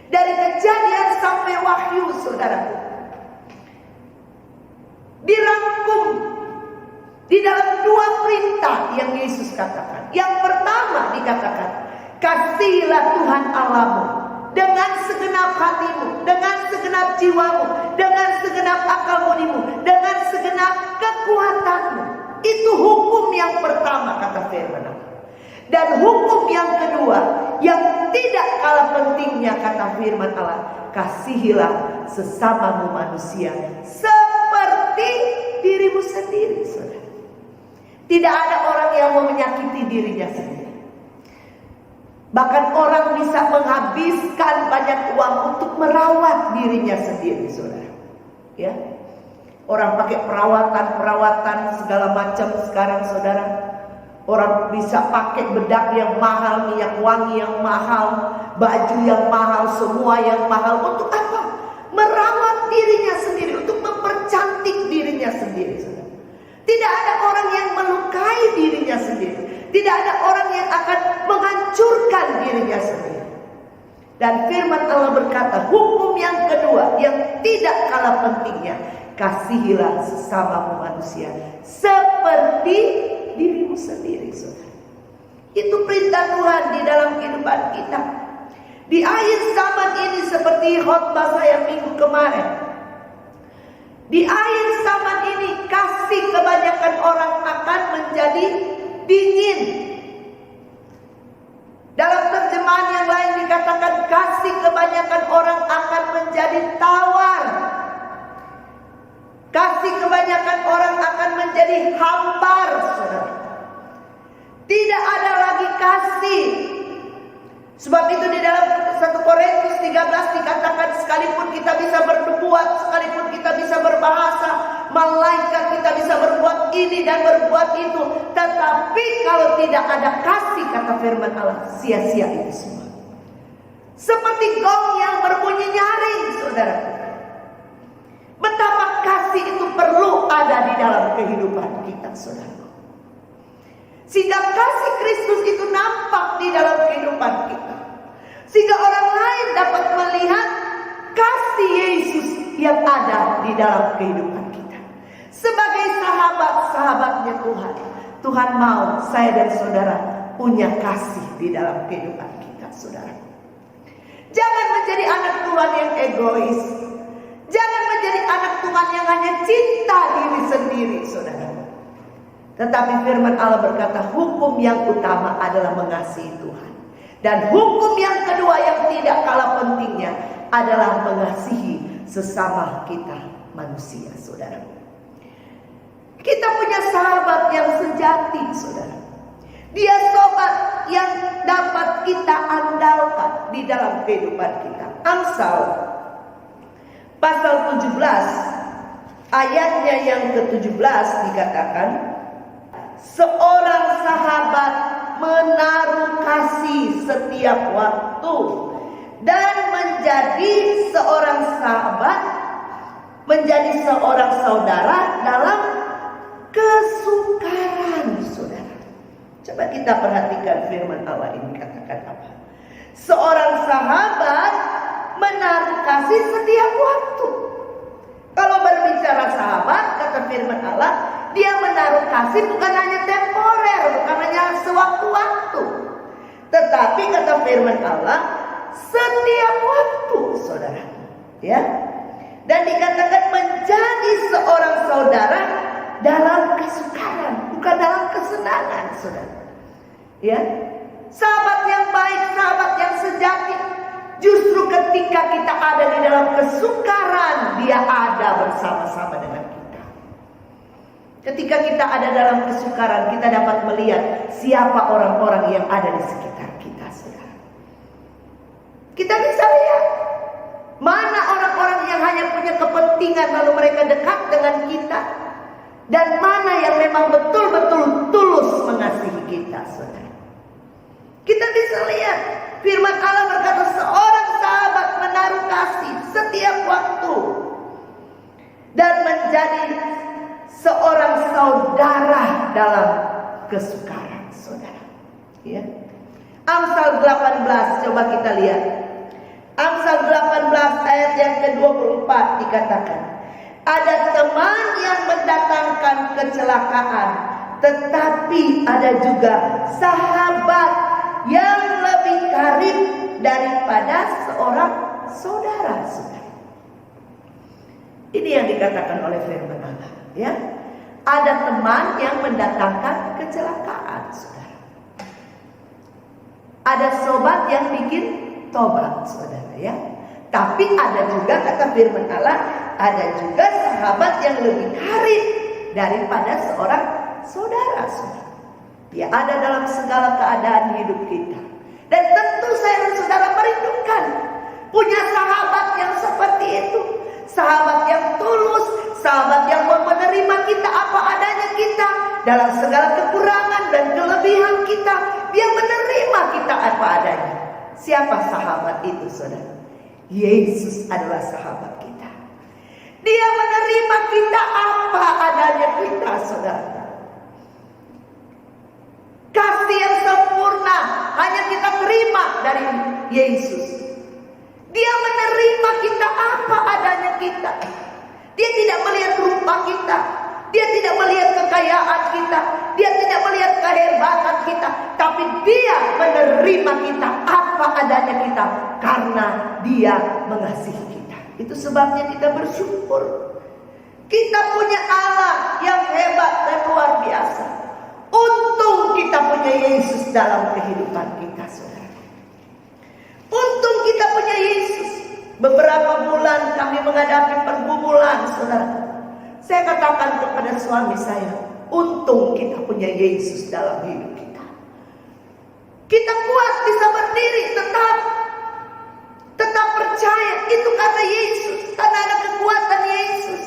Dari Kejadian sampai Wahyu, saudara, dirangkum di dalam 2 perintah yang Yesus katakan. Yang pertama dikatakan, kasihilah Tuhan Allahmu dengan segenap hatimu, dengan segenap jiwamu, dengan segenap akal budimu, dengan segenap kekuatanmu. Itu hukum yang pertama, kata firman Allah. Dan hukum yang kedua, yang tidak kalah pentingnya, kata firman Allah, kasihilah sesamamu manusia seperti dirimu sendiri, saudara. Tidak ada orang yang mau menyakiti dirinya sendiri. Bahkan orang bisa menghabiskan banyak uang untuk merawat dirinya sendiri, saudara. Ya, orang pakai perawatan segala macam sekarang, saudara. Orang bisa pakai bedak yang mahal, minyak wangi yang mahal, baju yang mahal, semua yang mahal. Untuk apa? Merawat dirinya sendiri, untuk mempercantik dirinya sendiri, saudara. Tidak ada orang yang melukai dirinya sendiri. Tidak ada orang yang akan menghancurkan dirinya sendiri. Dan firman Allah berkata, hukum yang kedua yang tidak kalah pentingnya, kasihilah sesamamu manusia seperti dirimu sendiri, saudara. Itu perintah Tuhan di dalam kehidupan kita. Di akhir zaman ini, seperti khotbah saya minggu kemarin, di akhir zaman ini kasih kebanyakan orang akan menjadi dingin. Dalam terjemahan yang lain dikatakan, kasih kebanyakan orang akan menjadi tawar. Kasih kebanyakan orang akan menjadi hambar, saudara. Tidak ada lagi kasih. Sebab itu di dalam 1 Korintus 13 dikatakan, sekalipun kita bisa bernubuat, sekalipun kita bisa berbahasa malaikat, kita bisa berbuat ini dan berbuat itu, tetapi kalau tidak ada kasih, kata firman Allah, sia-sia itu semua. Seperti gong yang berbunyi nyaring, saudara. Betapa kasih itu perlu ada di dalam kehidupan kita, saudara. Sehingga kasih Kristus itu nampak di dalam kehidupan kita. Sehingga orang lain dapat melihat kasih Yesus yang ada di dalam kehidupan kita. Sebagai sahabat-sahabatnya Tuhan, Tuhan mau saya dan saudara punya kasih di dalam kehidupan kita, saudara. Jangan menjadi anak Tuhan yang egois. Jangan menjadi anak Tuhan yang hanya cinta diri sendiri, saudara. Tetapi firman Allah berkata, hukum yang utama adalah mengasihi Tuhan. Dan hukum yang kedua yang tidak kalah pentingnya adalah mengasihi sesama kita manusia, saudara. Kita punya sahabat yang sejati, saudara. Dia sobat yang dapat kita andalkan di dalam kehidupan kita. Amsal pasal 17 ayatnya yang ke-17 dikatakan, seorang sahabat menaruh kasih setiap waktu, dan menjadi seorang sahabat, menjadi seorang saudara dalam kesukaran, saudara. Coba kita perhatikan firman Allah ini katakan apa? Seorang sahabat menaruh kasih setiap waktu. Kalau berbicara sahabat, kata firman Allah, dia menaruh kasih bukan hanya temporer, bukan hanya sewaktu-waktu, tetapi kata firman Allah, setiap waktu, saudara. Ya. Dan dikatakan menjadi seorang saudara dalam kesukaran, bukan dalam kesenangan, saudara. Ya. Sahabat yang baik, sahabat yang sejati, justru ketika kita ada di dalam kesukaran, dia ada bersama-sama dengan kita. Ketika kita ada dalam kesukaran, kita dapat melihat siapa orang-orang yang ada di sekitar kita, saudara. Kita bisa kepentingan lalu mereka dekat dengan kita, dan mana yang memang betul-betul tulus mengasihi kita, saudara. Kita bisa lihat firman Allah berkata seorang sahabat menaruh kasih setiap waktu dan menjadi seorang saudara dalam kesukaran, saudara. Ya. Amsal 18, coba kita lihat. Amsal 18 ayat yang ke-24 dikatakan, ada teman yang mendatangkan kecelakaan, tetapi ada juga sahabat yang lebih karib daripada seorang saudara-saudara. Ini yang dikatakan oleh firman Allah, ya. Ada teman yang mendatangkan kecelakaan, saudara. Ada sobat yang bikin tobat, saudara, ya. Tapi ada juga, kata firman Allah, ada juga sahabat yang lebih karib daripada seorang saudara, saudara. Ya, ada dalam segala keadaan hidup kita. Dan tentu saya dan saudara merindukan punya sahabat yang seperti itu. Sahabat yang tulus, sahabat yang mau menerima kita apa adanya kita, dalam segala kekurangan dan kelebihan kita, dia menerima kita apa adanya. Siapa sahabat itu, saudara? Yesus adalah sahabat kita. Dia menerima kita apa adanya kita, saudara. Kasih yang sempurna hanya kita terima dari Yesus. Dia menerima kita apa adanya kita. Dia tidak melihat rupa kita, dia tidak melihat kekayaan kita, dia tidak melihat kehebatan kita, tapi dia menerima kita apa adanya kita karena dia mengasihi kita. Itu sebabnya kita bersyukur. Kita punya Allah yang hebat dan luar biasa. Untung kita punya Yesus dalam kehidupan kita, saudara. Untung kita punya Yesus. Beberapa bulan kami menghadapi pergumulan, saudara. Saya katakan kepada suami saya, untung kita punya Yesus dalam hidup kita. Kita kuat bisa berdiri, tetap percaya. Itu kata Yesus, karena ada kekuatan Yesus.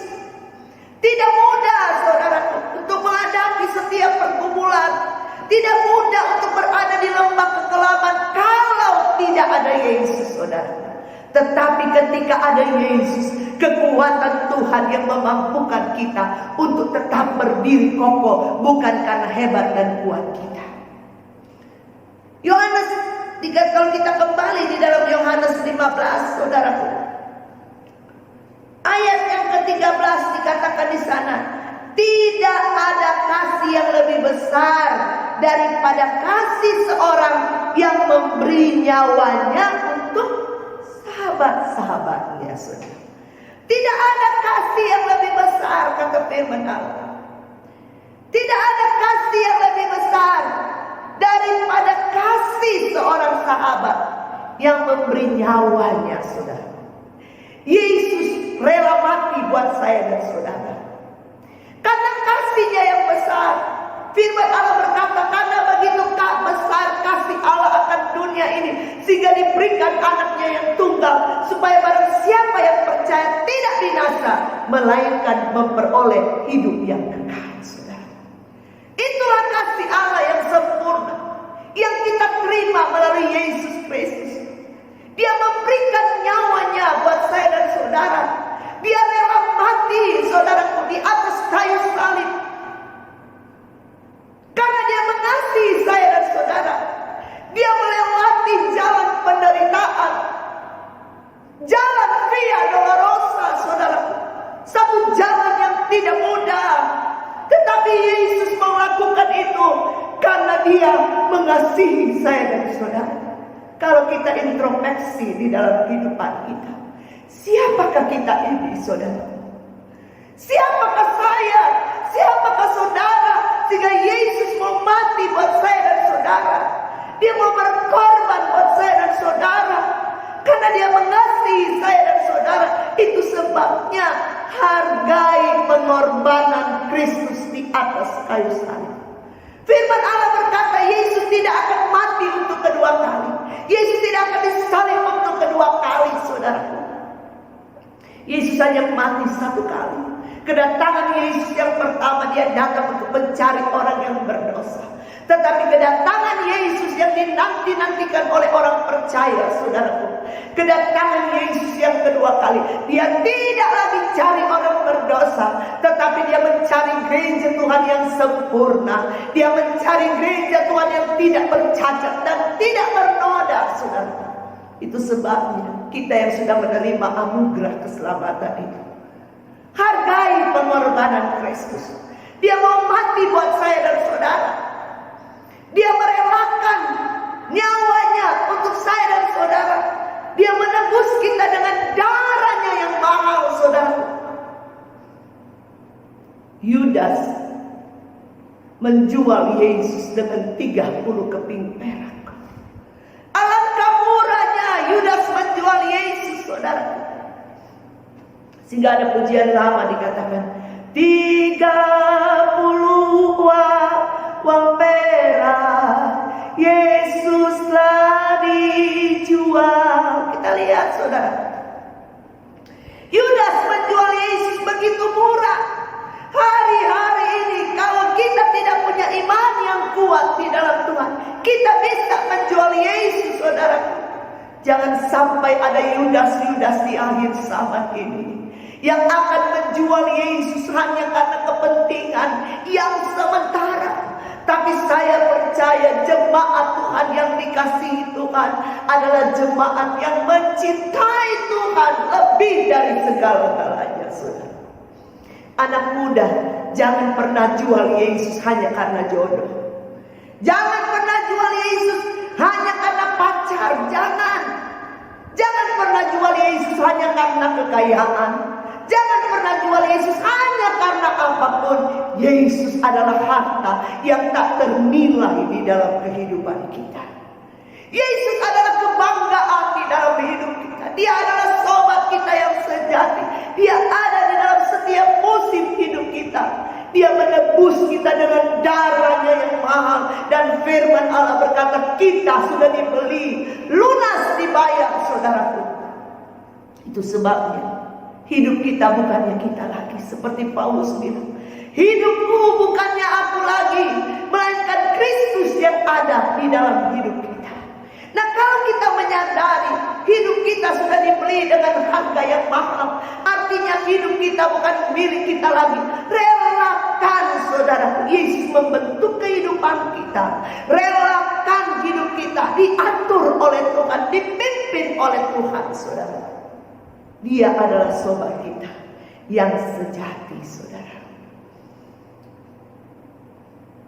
Tidak mudah, saudaraku, untuk menghadapi setiap pergumulan. Tidak mudah untuk berada di lembah kekelaman kalau tidak ada Yesus, saudara. Tetapi ketika ada Yesus, kekuatan Tuhan yang memampukan kita untuk tetap berdiri kokoh, bukan karena hebat dan kuat kita. Yohanes, kalau kita kembali di dalam Yohanes 15, saudaraku, ayat yang ke-13 dikatakan di sana, tidak ada kasih yang lebih besar daripada kasih seorang yang memberi nyawanya untuk sahabat-sahabatnya, saudara. Tidak ada kasih yang lebih besar, kata firman Allah. Tidak ada kasih yang lebih besar daripada kasih seorang sahabat yang memberi nyawanya, saudara. Yesus rela mati buat saya dan saudara. Karena kasihnya yang besar. Firman Allah berkata, karena begitu besar kasih Allah akan dunia ini, sehingga diberikan anaknya yang tunggal, supaya barang siapa yang percaya tidak binasa, melainkan memperoleh hidup yang kekal, saudara. Itulah kasih Allah yang sempurna, yang kita terima melalui Yesus Kristus. Dia memberikan nyawanya buat saya dan saudara. Dia rela mati, saudaraku, di atas kayu salib. Karena dia mengasihi saya dan saudara. Dia melewati jalan penderitaan, jalan via dolorosa, saudaraku. Satu jalan yang tidak mudah. Tetapi Yesus melakukan itu karena dia mengasihi saya dan saudara. Kalau kita introspeksi di dalam kehidupan kita, siapakah kita ini, saudara? Siapakah saya? Siapakah saudara? Sehingga Yesus mau mati buat saya dan saudara. Dia mau berkorban buat saya dan saudara. Karena dia mengasihi saya dan saudara. Itu sebabnya hargai pengorbanan Kristus di atas kayu salib. Firman Allah berkata, Yesus tidak akan mati untuk kedua kali. Yesus tidak akan disalib untuk kedua kali, saudaraku. Yesus hanya mati satu kali. Kedatangan Yesus yang pertama, dia datang untuk mencari orang yang berdosa. Tetapi kedatangan Yesus yang dinanti-nantikan oleh orang percaya, saudaraku, kedatangan Yesus yang kedua kali, dia tidak lagi cari orang berdosa, tetapi dia mencari gereja Tuhan yang sempurna. Dia mencari gereja Tuhan yang tidak bercacat dan tidak bernoda, saudaraku. Itu sebabnya kita yang sudah menerima anugerah keselamatan itu, hargai pengorbanan Kristus. Dia mau mati buat saya dan saudara. Dia merelakan nyawanya untuk saya dan saudara. Dia menebus kita dengan darahnya yang mahal, saudara. Yudas menjual Yesus dengan 30 keping perak. Alangkah murahnya Yudas menjual Yesus, saudara. Sehingga ada pujian lama dikatakan 30 uang perak Yesuslah dijual. Kita lihat, saudara, Yudas menjual Yesus begitu murah. Hari-hari ini kalau kita tidak punya iman yang kuat di dalam Tuhan, kita bisa menjual Yesus, saudara. Jangan sampai ada Yudas-Yudas di akhir zaman ini yang akan menjual Yesus hanya karena kepentingan yang sementara. Tapi saya percaya jemaat Tuhan yang dikasihi Tuhan adalah jemaat yang mencintai Tuhan lebih dari segala-galanya, saudara. Anak muda, jangan pernah jual Yesus hanya karena jodoh. Jangan pernah jual Yesus hanya karena pacar. Jangan pernah jual Yesus hanya karena kekayaan. Jangan pernah jual Yesus hanya karena apapun. Yesus adalah harta yang tak ternilai di dalam kehidupan kita. Yesus adalah kebanggaan di dalam hidup kita. Dia adalah sobat kita yang sejati. Dia ada di dalam setiap musim hidup kita. Dia menebus kita dengan darahnya yang mahal. Dan firman Allah berkata, kita sudah dibeli, lunas dibayar, saudaraku. Itu sebabnya hidup kita bukannya kita lagi. Seperti Paulus bilang, hidupku bukannya aku lagi, melainkan Kristus yang ada di dalam hidup kita. Nah, kalau kita menyadari hidup kita sudah dibeli dengan harga yang mahal, artinya hidup kita bukan milik kita lagi. Relakan, saudara, Yesus membentuk kehidupan kita. Relakan hidup kita diatur oleh Tuhan, dipimpin oleh Tuhan, saudara. Dia adalah sobat kita yang sejati, saudara.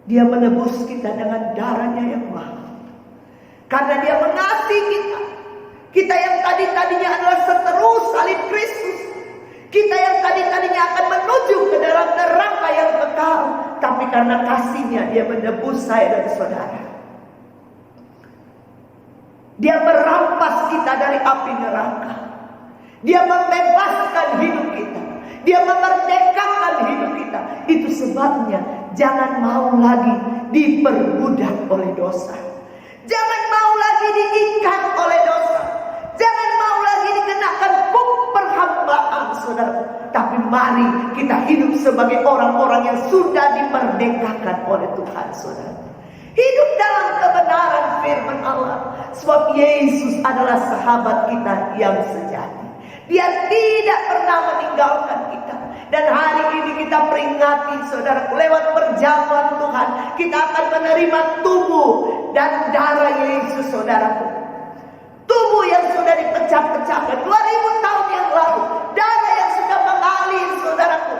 Dia menebus kita dengan darahnya yang mahal. Karena dia mengasihi kita. Kita yang tadinya adalah seteru salib Kristus. Kita yang tadinya akan menuju ke dalam neraka yang kekal. Tapi karena kasihnya dia menebus saya dan saudara. Dia merampas kita dari api neraka. Dia membebaskan hidup kita. Dia memerdekakan hidup kita. Itu sebabnya jangan mau lagi diperbudak oleh dosa. Jangan mau lagi diikat oleh dosa. Jangan mau lagi dikenakan kuk perhambaan, saudara. Tapi mari kita hidup sebagai orang-orang yang sudah dimerdekakan oleh Tuhan, saudara. Hidup dalam kebenaran firman Allah. Sebab Yesus adalah sahabat kita yang sejati. Dia tidak pernah meninggalkan kita. Dan hari ini kita peringati, saudara, lewat perjamuan Tuhan, kita akan menerima tubuh dan darah Yesus, saudaraku. Tubuh yang sudah dipecah-pecahkan 2000 tahun yang lalu, darah yang sudah mengalir, saudaraku,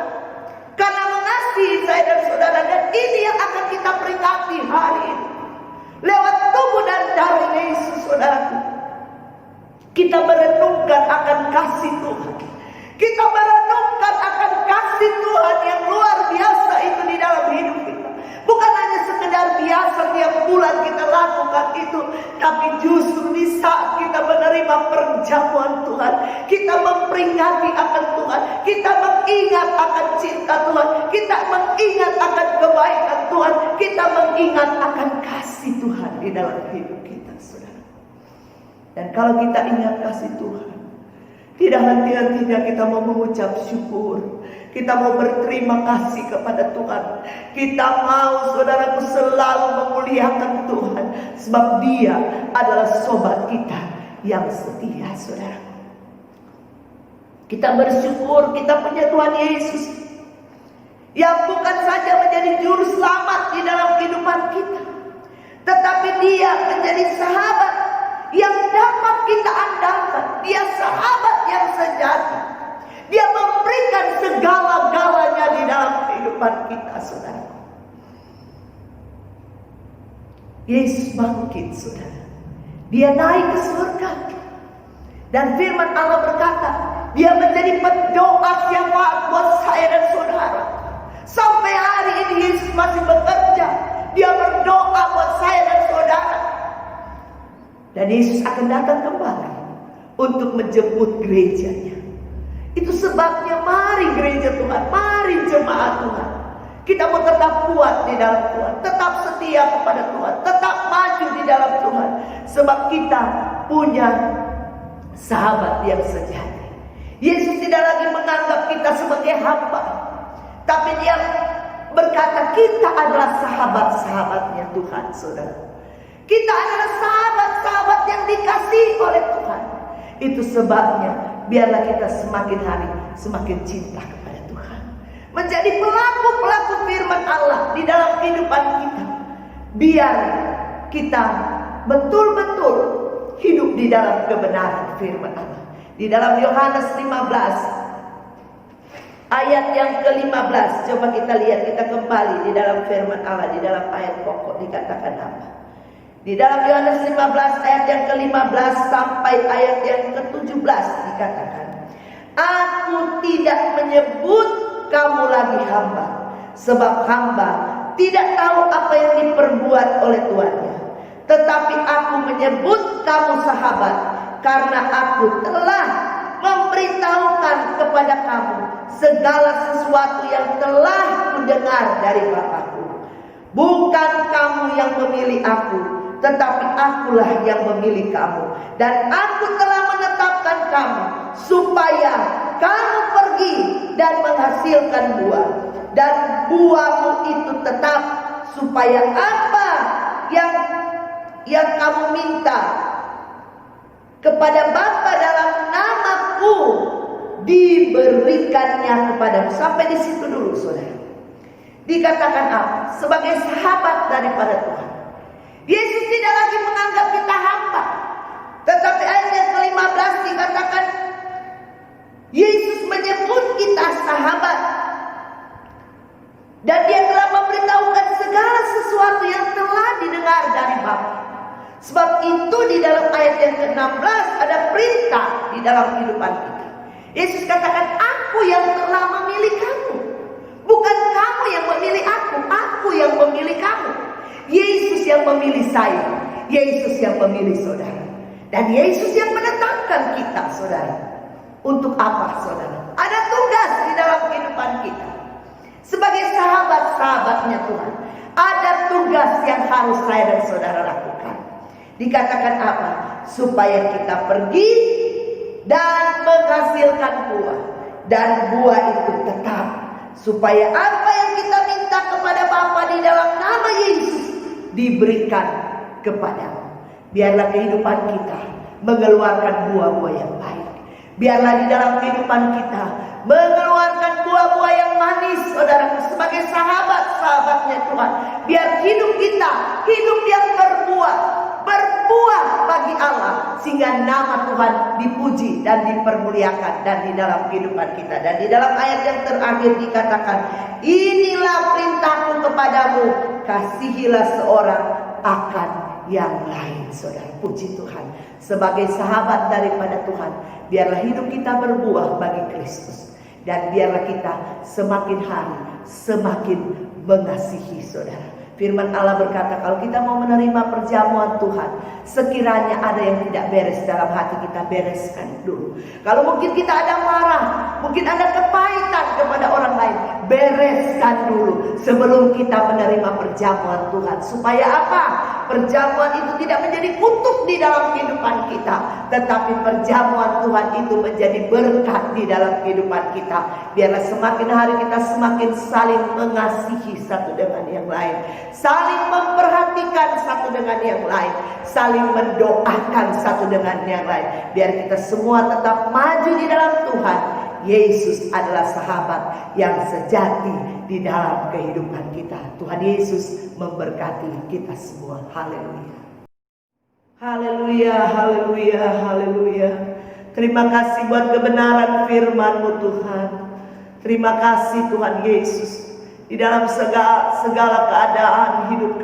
karena mengasihi saya dan saudara. Dan ini yang akan kita peringati hari ini, lewat tubuh dan darah Yesus, saudaraku. Kita merenungkan akan kasih Tuhan. Kita merenungkan akan kasih Tuhan yang luar biasa itu di dalam hidup kita. Bukan hanya sekedar biasa tiap bulan kita lakukan itu, tapi justru di saat kita menerima perjamuan Tuhan, kita memperingati akan Tuhan, kita mengingat akan cinta Tuhan, kita mengingat akan kebaikan Tuhan, kita mengingat akan kasih Tuhan di dalam hidup kita, saudara. Dan kalau kita ingat kasih Tuhan, Tidak henti-hentinya kita mau mengucap syukur. Kita mau berterima kasih kepada Tuhan. Kita mau, saudaraku, selalu memuliakan Tuhan. Sebab Dia adalah sobat kita yang setia, saudara. Kita bersyukur kita punya Tuhan Yesus, yang bukan saja menjadi juru selamat di dalam kehidupan kita, tetapi Dia menjadi sahabat yang dapat kita andalkan. Dia sahabat yang sejati. Dia memberikan segala-galanya di dalam kehidupan kita, saudara. Yesus bangkit, saudara. Dia naik ke surga. Dan firman Allah berkata, Dia menjadi pendoa syafaat buat saya dan saudara. Sampai hari ini Yesus masih bekerja. Dia berdoa buat saya dan saudara. Dan Yesus akan datang kembali untuk menjemput gerejanya. Itu sebabnya mari gereja Tuhan, mari jemaat Tuhan, kita mau tetap kuat di dalam Tuhan, tetap setia kepada Tuhan, tetap maju di dalam Tuhan. Sebab kita punya sahabat yang sejati. Yesus tidak lagi menganggap kita sebagai hamba, tapi Dia berkata kita adalah sahabat-sahabatnya Tuhan, saudara. Kita adalah sahabat-sahabat yang dikasihi oleh Tuhan. Itu sebabnya biarlah kita semakin hari semakin cinta kepada Tuhan, menjadi pelaku-pelaku firman Allah di dalam kehidupan kita. Biar kita betul-betul hidup di dalam kebenaran firman Allah. Di dalam Yohanes 15 ayat yang ke-15, coba kita lihat, kita kembali di dalam firman Allah. Di dalam ayat pokok dikatakan apa? Di dalam Yohanes 15 ayat yang ke-15 sampai ayat yang ke-17 dikatakan, Aku tidak menyebut kamu lagi hamba, sebab hamba tidak tahu apa yang diperbuat oleh tuannya. Tetapi aku menyebut kamu sahabat, karena aku telah memberitahukan kepada kamu segala sesuatu yang telah kudengar dari Bapa-Ku. Bukan kamu yang memilih aku, tetapi akulah yang memilih kamu. Dan aku telah menetapkan kamu supaya kamu pergi dan menghasilkan buah, dan buahmu itu tetap, supaya apa yang kamu minta kepada Bapa dalam namaku diberikannya kepadamu. Sampai di situ dulu, saudara. Dikatakan apa? Sebagai sahabat daripada Tuhan, Yesus tidak lagi menganggap kita hamba, tetapi ayat yang ke-15 dikatakan Yesus menyebut kita sahabat, dan Dia telah memberitahukan segala sesuatu yang telah didengar dari Bapa. Sebab itu di dalam ayat yang ke-16 ada perintah di dalam kehidupan kita. Yesus katakan, aku yang telah memilih kamu. Bukan kamu yang memilih aku yang memilih kamu. Yesus yang memilih saya, Yesus yang memilih saudara. Dan Yesus yang menetapkan kita, saudara. Untuk apa, saudara? Ada tugas di dalam kehidupan kita. Sebagai sahabat-sahabatnya Tuhan, ada tugas yang harus saya dan saudara lakukan. Dikatakan apa? Supaya kita pergi dan menghasilkan buah, dan buah itu tetap. Supaya apa yang kita minta kepada Bapa di dalam nama Yesus diberikan kepadamu. Biarlah kehidupan kita mengeluarkan buah-buah yang baik. Biarlah di dalam kehidupan kita mengeluarkan buah-buah yang manis, saudara, sebagai sahabat-sahabatnya Tuhan. Biar hidup kita hidup yang berbuah bagi Allah, sehingga nama Tuhan dipuji dan dipermuliakan dan di dalam kehidupan kita. Dan di dalam ayat yang terakhir dikatakan, inilah perintahku kepadamu, kasihilah seorang akan yang lain. Saudara, puji Tuhan. Sebagai sahabat daripada Tuhan, biarlah hidup kita berbuah bagi Kristus, dan biarlah kita semakin hari semakin mengasihi, saudara. Firman Allah berkata, kalau kita mau menerima perjamuan Tuhan, sekiranya ada yang tidak beres dalam hati kita, bereskan dulu. Kalau mungkin kita ada marah, mungkin ada kepahitan kepada orang lain, bereskan dulu sebelum kita menerima perjamuan Tuhan. Supaya apa? Perjamuan itu tidak menjadi kutuk di dalam kehidupan kita, tetapi perjamuan Tuhan itu menjadi berkat di dalam kehidupan kita. Biarlah semakin hari kita semakin saling mengasihi satu dengan yang lain, saling memperhatikan satu dengan yang lain, saling mendoakan satu dengan yang lain. Biar kita semua tetap maju di dalam Tuhan. Yesus adalah sahabat yang sejati di dalam kehidupan kita. Tuhan Yesus memberkati kita semua. Haleluya. Haleluya, haleluya, haleluya. Terima kasih buat kebenaran firman-Mu Tuhan. Terima kasih Tuhan Yesus. Di dalam segala keadaan hidup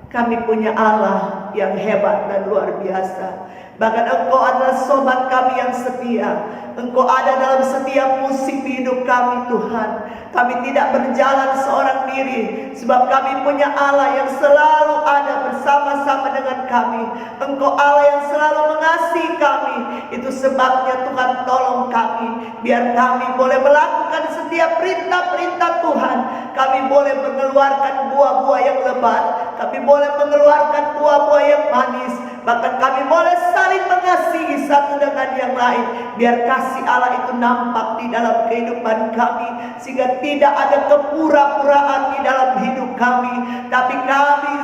kami punya Allah yang hebat dan luar biasa. Bahkan Engkau adalah sobat kami yang setia. Engkau ada dalam setiap musik di hidup kami Tuhan. Kami tidak berjalan seorang diri, sebab kami punya Allah yang selalu ada bersama-sama dengan kami. Engkau Allah yang selalu mengasihi kami. Itu sebabnya Tuhan tolong kami, biar kami boleh melakukan setiap perintah-perintah Tuhan. Kami boleh mengeluarkan buah-buah yang lebat, kami boleh mengeluarkan buah-buah yang manis. Bahkan kami boleh saling mengasihi satu dengan yang lain, biar kasih Allah itu nampak di dalam kehidupan kami, sehingga tidak ada kepura-puraan di dalam hidup kami, tapi kami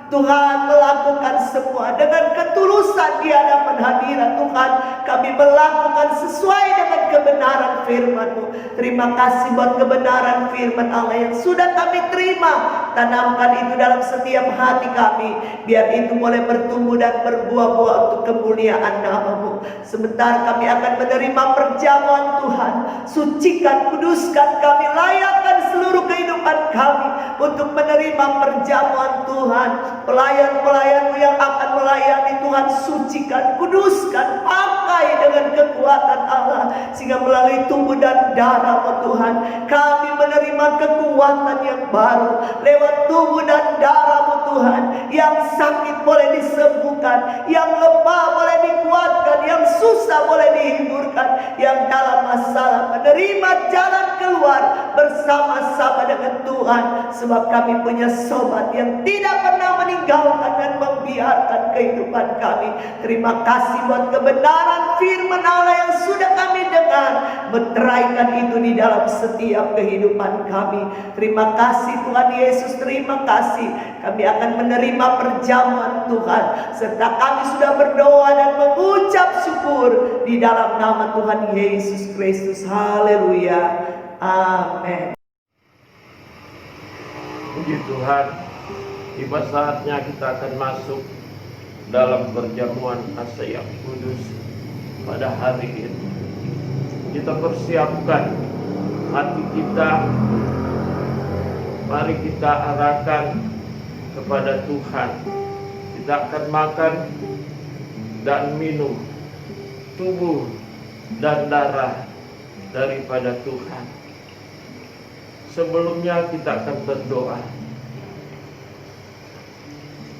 Tuhan melakukan semua dengan ketulusan di hadapan hadirat Tuhan. Kami melakukan sesuai dengan kebenaran firman-Mu. Terima kasih buat kebenaran firman Allah yang sudah kami terima. Tanamkan itu dalam setiap hati kami, biar itu boleh bertumbuh dan berbuah-buah untuk kemuliaan nama-Mu. Sebentar kami akan menerima perjamuan Tuhan. Sucikan, kuduskan kami, layakkan seluruh kehidupan kami untuk menerima perjamuan Tuhan. Pelayan-pelayan-Mu yang akan melayani Tuhan, sucikan, kuduskan, pakai dengan kekuatan Allah, sehingga melalui tubuh dan darah-Mu Tuhan, kami menerima kekuatan yang baru. Lewat tubuh dan darah-Mu Tuhan, yang sakit boleh disembuhkan, yang lemah boleh dikuatkan, yang susah boleh dihiburkan, yang dalam masalah menerima jalan keluar bersama-sama dengan Tuhan. Sebab kami punya sobat yang tidak pernah meninggalkan dan membiarkan kehidupan kami. Terima kasih buat kebenaran firman Allah yang sudah kami dengar. Meteraikan itu di dalam setiap kehidupan kami. Terima kasih Tuhan Yesus, terima kasih. Kami akan menerima perjamuan Tuhan, serta kami sudah berdoa dan mengucap syukur di dalam nama Tuhan Yesus Kristus. Haleluya. Amin. Puji Tuhan, tiba saatnya kita akan masuk dalam perjamuan Asa yang kudus pada hari ini. Kita persiapkan hati kita, mari kita arahkan kepada Tuhan. Kita akan makan dan minum tubuh dan darah daripada Tuhan. Sebelumnya kita akan berdoa.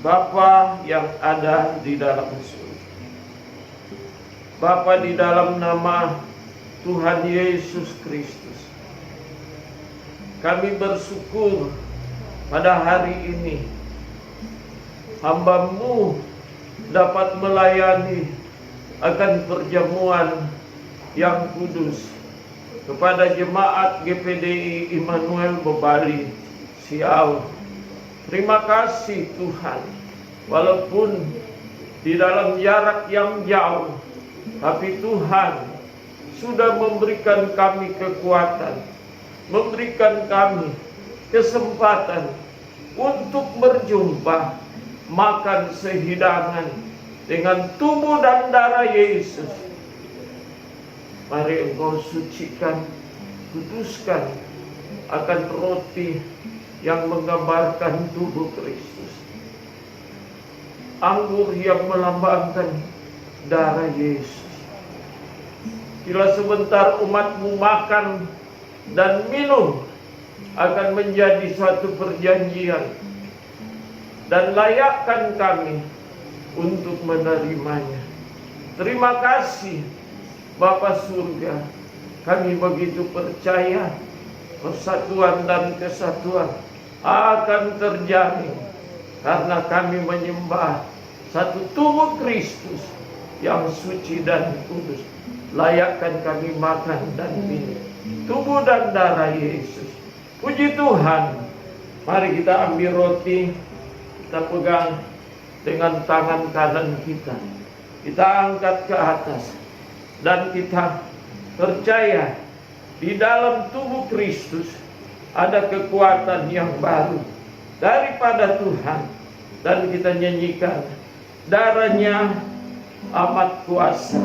Bapa yang ada di dalam surga, Bapa, di dalam nama Tuhan Yesus Kristus, kami bersyukur pada hari ini hamba-Mu dapat melayani akan perjamuan yang kudus kepada jemaat GPDI Immanuel Bebali Siau. Terima kasih Tuhan, walaupun di dalam jarak yang jauh, tapi Tuhan sudah memberikan kami kekuatan, memberikan kami kesempatan untuk berjumpa, makan sehidangan dengan tubuh dan darah Yesus. Mari Engkau sucikan, kuduskan akan roti yang menggambarkan tubuh Kristus, anggur yang melambangkan darah Yesus. Bila sebentar umat-Mu makan dan minum, akan menjadi suatu perjanjian, dan layakkan kami untuk menerimanya. Terima kasih Bapa surga, kami begitu percaya persatuan dan kesatuan akan terjadi karena kami menyembah satu tubuh Kristus yang suci dan kudus. Layakkan kami makan dan minum tubuh dan darah Yesus. Puji Tuhan. Mari kita ambil roti, kita pegang dengan tangan kanan kita. Kita angkat ke atas dan kita percaya di dalam tubuh Kristus ada kekuatan yang baru daripada Tuhan, dan kita nyanyikan darahnya amat kuasa.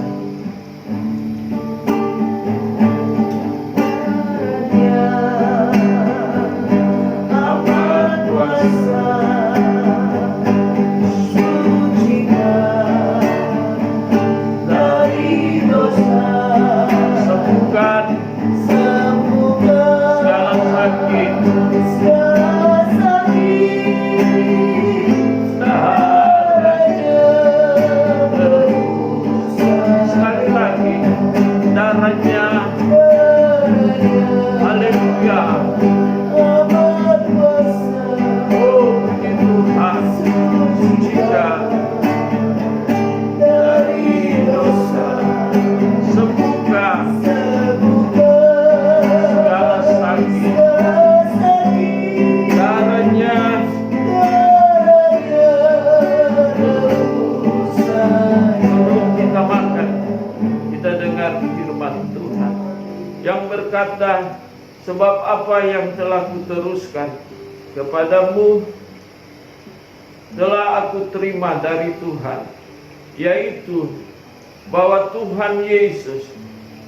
Berkata, sebab apa yang telah kuteruskan kepadamu telah aku terima dari Tuhan, yaitu bahwa Tuhan Yesus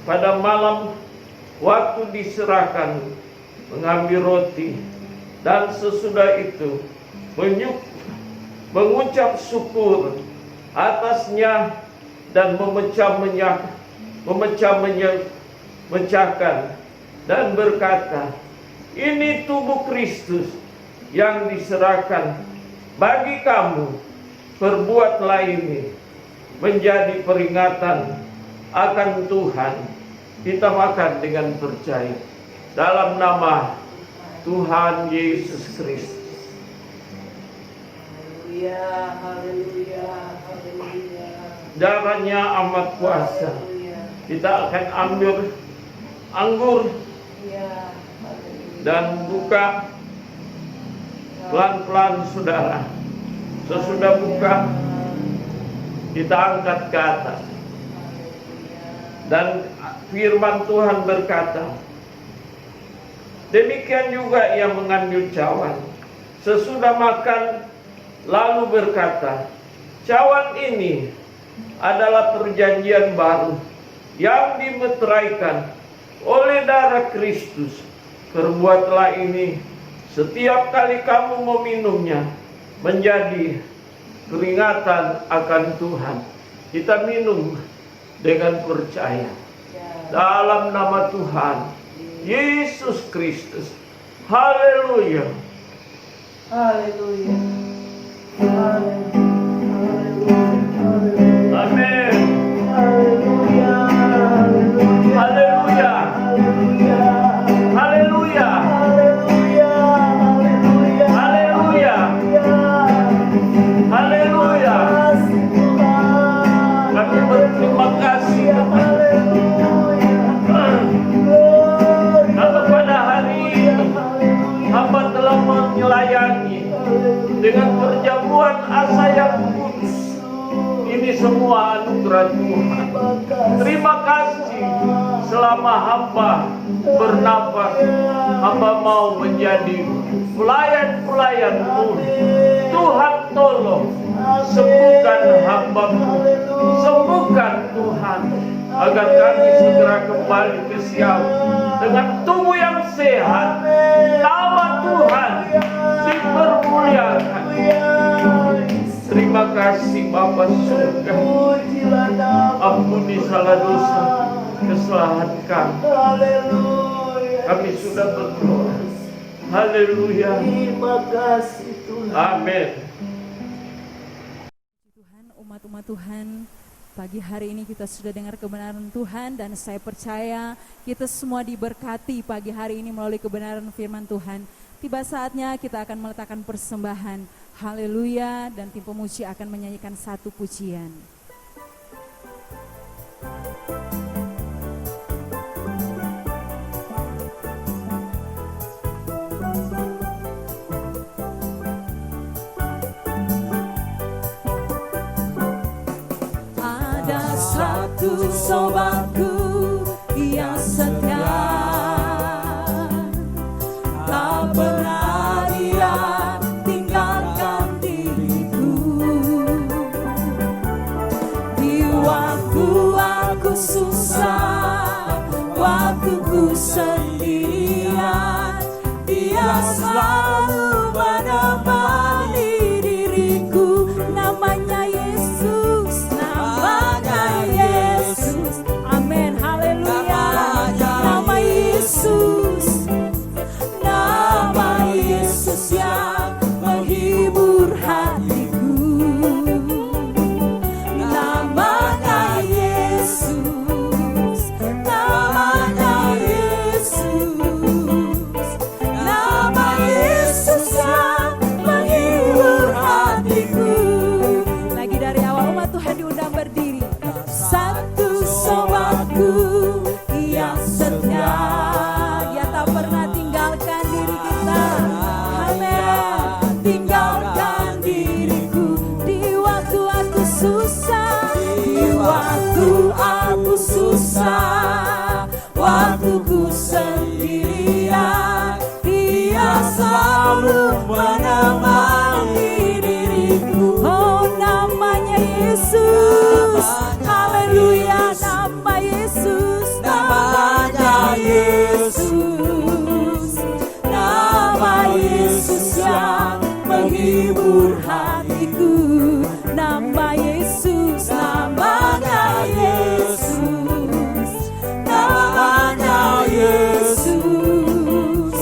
pada malam waktu diserahkan mengambil roti, dan sesudah itu mengucap syukur atasnya dan memecahkan dan berkata, ini tubuh Kristus yang diserahkan bagi kamu, perbuatlah ini menjadi peringatan akan Tuhan. Kita makan dengan percaya dalam nama Tuhan Yesus Kristus. Haleluya, haleluya, haleluya. Darahnya amat kuasa. Kita akan ambil anggur dan buka pelan-pelan, saudara. Sesudah buka, kita angkat ke atas. Dan firman Tuhan berkata, demikian juga ia mengambil cawan sesudah makan, lalu berkata, cawan ini adalah perjanjian baru yang dimeteraikan oleh darah Kristus. Perbuatlah ini setiap kali kamu meminumnya menjadi peringatan akan Tuhan. Kita minum dengan percaya dalam nama Tuhan Yesus Kristus. Haleluya. Haleluya. Amin. Haleluya. Haleluya. Haleluya. Haleluya. Haleluya. Kami berterima kasih karena pada hari ini hamba telah melayani dengan perjamuan asa yang kudus. Ini semua anugerah Tuhan. Terima kasih. Selama hamba bernafas, hamba mau menjadi pelayan-pelayan-Mu. Tuhan tolong sembuhkan hamba-Mu, sembuhkan Tuhan, agar kami segera kembali ke Sion dengan tubuh yang sehat. Nama Tuhan dipermuliakan. Terima kasih Bapa surga. Ampuni salah dosa kesalahan kami. Kami sudah berdoa. Haleluya. Terima kasih Tuhan. Amin. Tuhan, umat-umat Tuhan, Pagi hari ini kita sudah dengar kebenaran Tuhan dan saya percaya kita semua diberkati pagi hari ini melalui kebenaran firman Tuhan. Tiba saatnya kita akan meletakkan persembahan. Haleluya, dan tim pemuji akan menyanyikan satu pujian. Satu sobatku yang setia, tak pernah dia tinggalkan diriku. Di waktu aku susah, waktu ku sendirian, dia selalu menemani diriku. Namanya Yesus, namanya Yesus, amin, haleluya. Nama Yesus, nama Yesus yang menghibur hatiku. Namanya Yesus, namanya Yesus, nama Yesus yang menghibur hatiku. Lagi dari awal umat Tuhan diundang berdiri. Satu sobatku yang setia, dia tak pernah tinggalkan diri kita. Amin. Tinggalkan diriku di waktu aku susah, di waktu aku susah, waktu ku sendirian, dia selalu menemani diriku. Oh, namanya Yesus, haleluya. Nama Yesus, namanya Yesus, nama Yesus yang menghibur hatiku. Nama Yesus, namanya Yesus, namanya Yesus,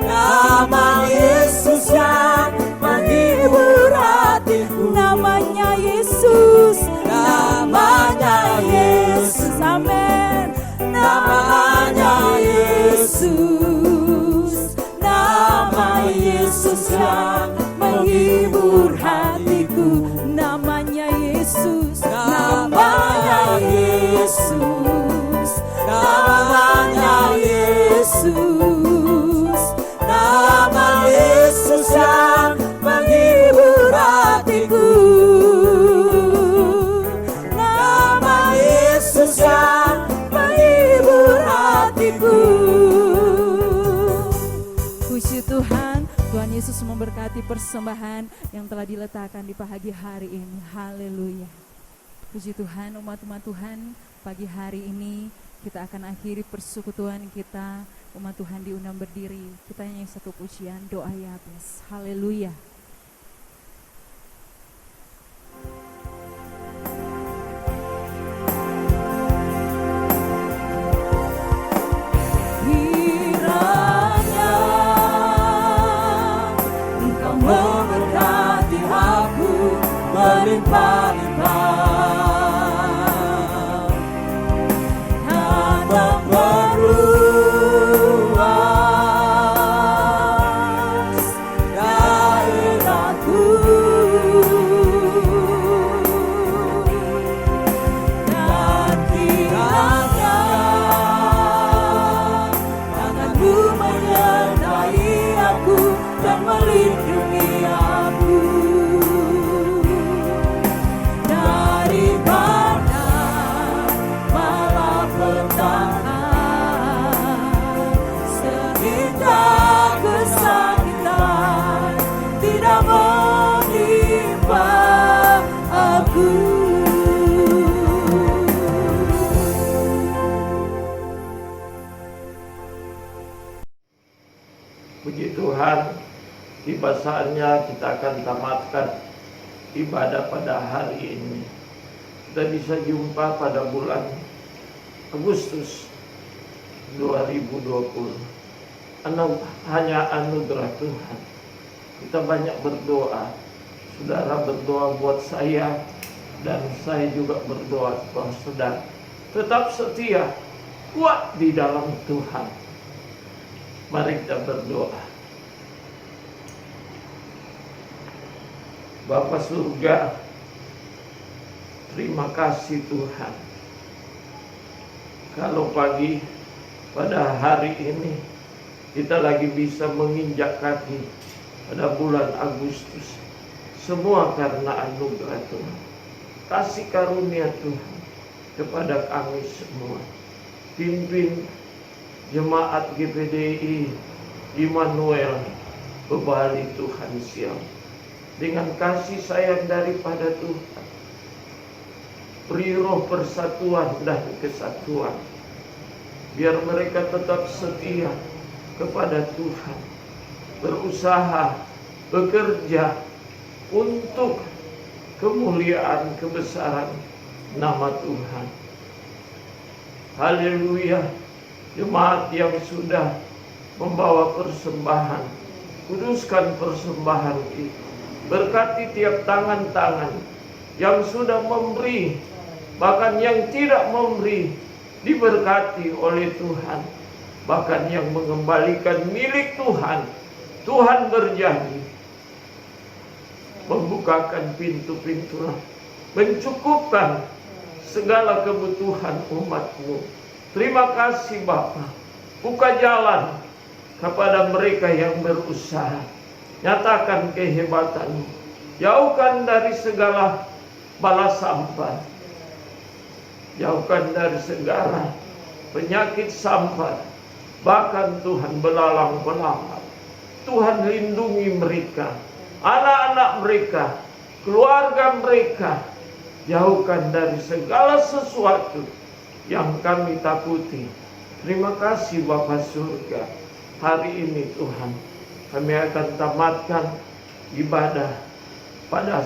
nama Yesus yang menghibur hatiku. Namanya Yesus, namanya Yesus, amin. Namanya Yesus, nama Yesus yang menghibur hatiku. Namanya Yesus, namanya Yesus, namanya Yesus, nama Yesus yang menghibur hatiku. Nama Yesus yang menghibur hatiku. Puji Tuhan, Tuhan Yesus memberkati persembahan yang telah diletakkan di pagi hari ini. Haleluya. Puji Tuhan, umat-umat Tuhan, pagi hari ini kita akan akhiri persekutuan kita. Umat Tuhan diundang berdiri. Kita nyanyi satu pujian, doa Yabes. Haleluya. Kiranya Engkau memberkati aku berlimpah-limpah dan memperluas daerahku, dan kiranya tanganmu menyertai aku dan melindungi aku daripada malapetaka sehingga kesakitan tidak menimpa aku. Puji Tuhan, tiba saatnya kita akan tamatkan ibadah pada hari ini. Kita bisa jumpa pada bulan Agustus 2020. Hanya anugerah Tuhan. Kita banyak berdoa. Saudara berdoa buat saya, Dan saya juga berdoa kepada saudara, tetap setia, kuat di dalam Tuhan. Mari kita berdoa. Bapa surga, terima kasih Tuhan. Kalau pagi pada hari ini kita lagi bisa menginjak kaki pada bulan Agustus, semua karena anugerah Tuhan. Kasih karunia Tuhan kepada kami semua. Pimpin jemaat GPDI Immanuel Bebali Tuhan siang dengan kasih sayang daripada Tuhan. Beri roh persatuan dan kesatuan, biar mereka tetap setia kepada Tuhan, berusaha, bekerja untuk kemuliaan kebesaran nama Tuhan. Haleluya. Jemaat yang sudah membawa persembahan, kuduskan persembahan itu. Berkati tiap tangan-tangan yang sudah memberi, bahkan yang tidak memberi, diberkati oleh Tuhan. Bahkan yang mengembalikan milik Tuhan, Tuhan berjanji membukakan pintu-pintu, mencukupkan segala kebutuhan umat-Mu. Terima kasih Bapa. Buka jalan kepada mereka yang berusaha. Nyatakan kehebatan-Mu. Jauhkan dari segala balas sampah. Jauhkan dari segala penyakit sampah. Bahkan Tuhan belalang-belalang. Tuhan lindungi mereka, anak-anak mereka, keluarga mereka. Jauhkan dari segala sesuatu yang kami takuti. Terima kasih Bapa surga. Hari ini Tuhan, kami akan tamatkan ibadah pada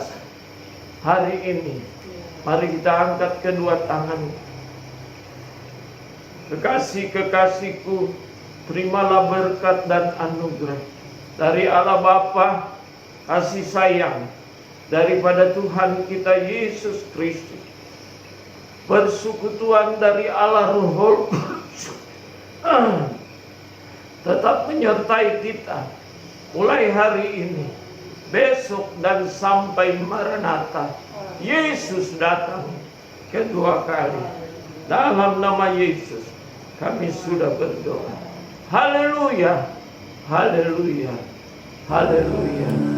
hari ini. Mari kita angkat kedua tangan. Kekasih-kekasihku, terimalah berkat dan anugerah dari Allah Bapa, kasih sayang daripada Tuhan kita Yesus Kristus, persekutuan dari Allah Roh Kudus tetap menyertai kita mulai hari ini, besok, dan sampai Maranatha. Yesus datang kedua kali. Dalam nama Yesus kami sudah berdoa. Haleluya, haleluya, haleluya.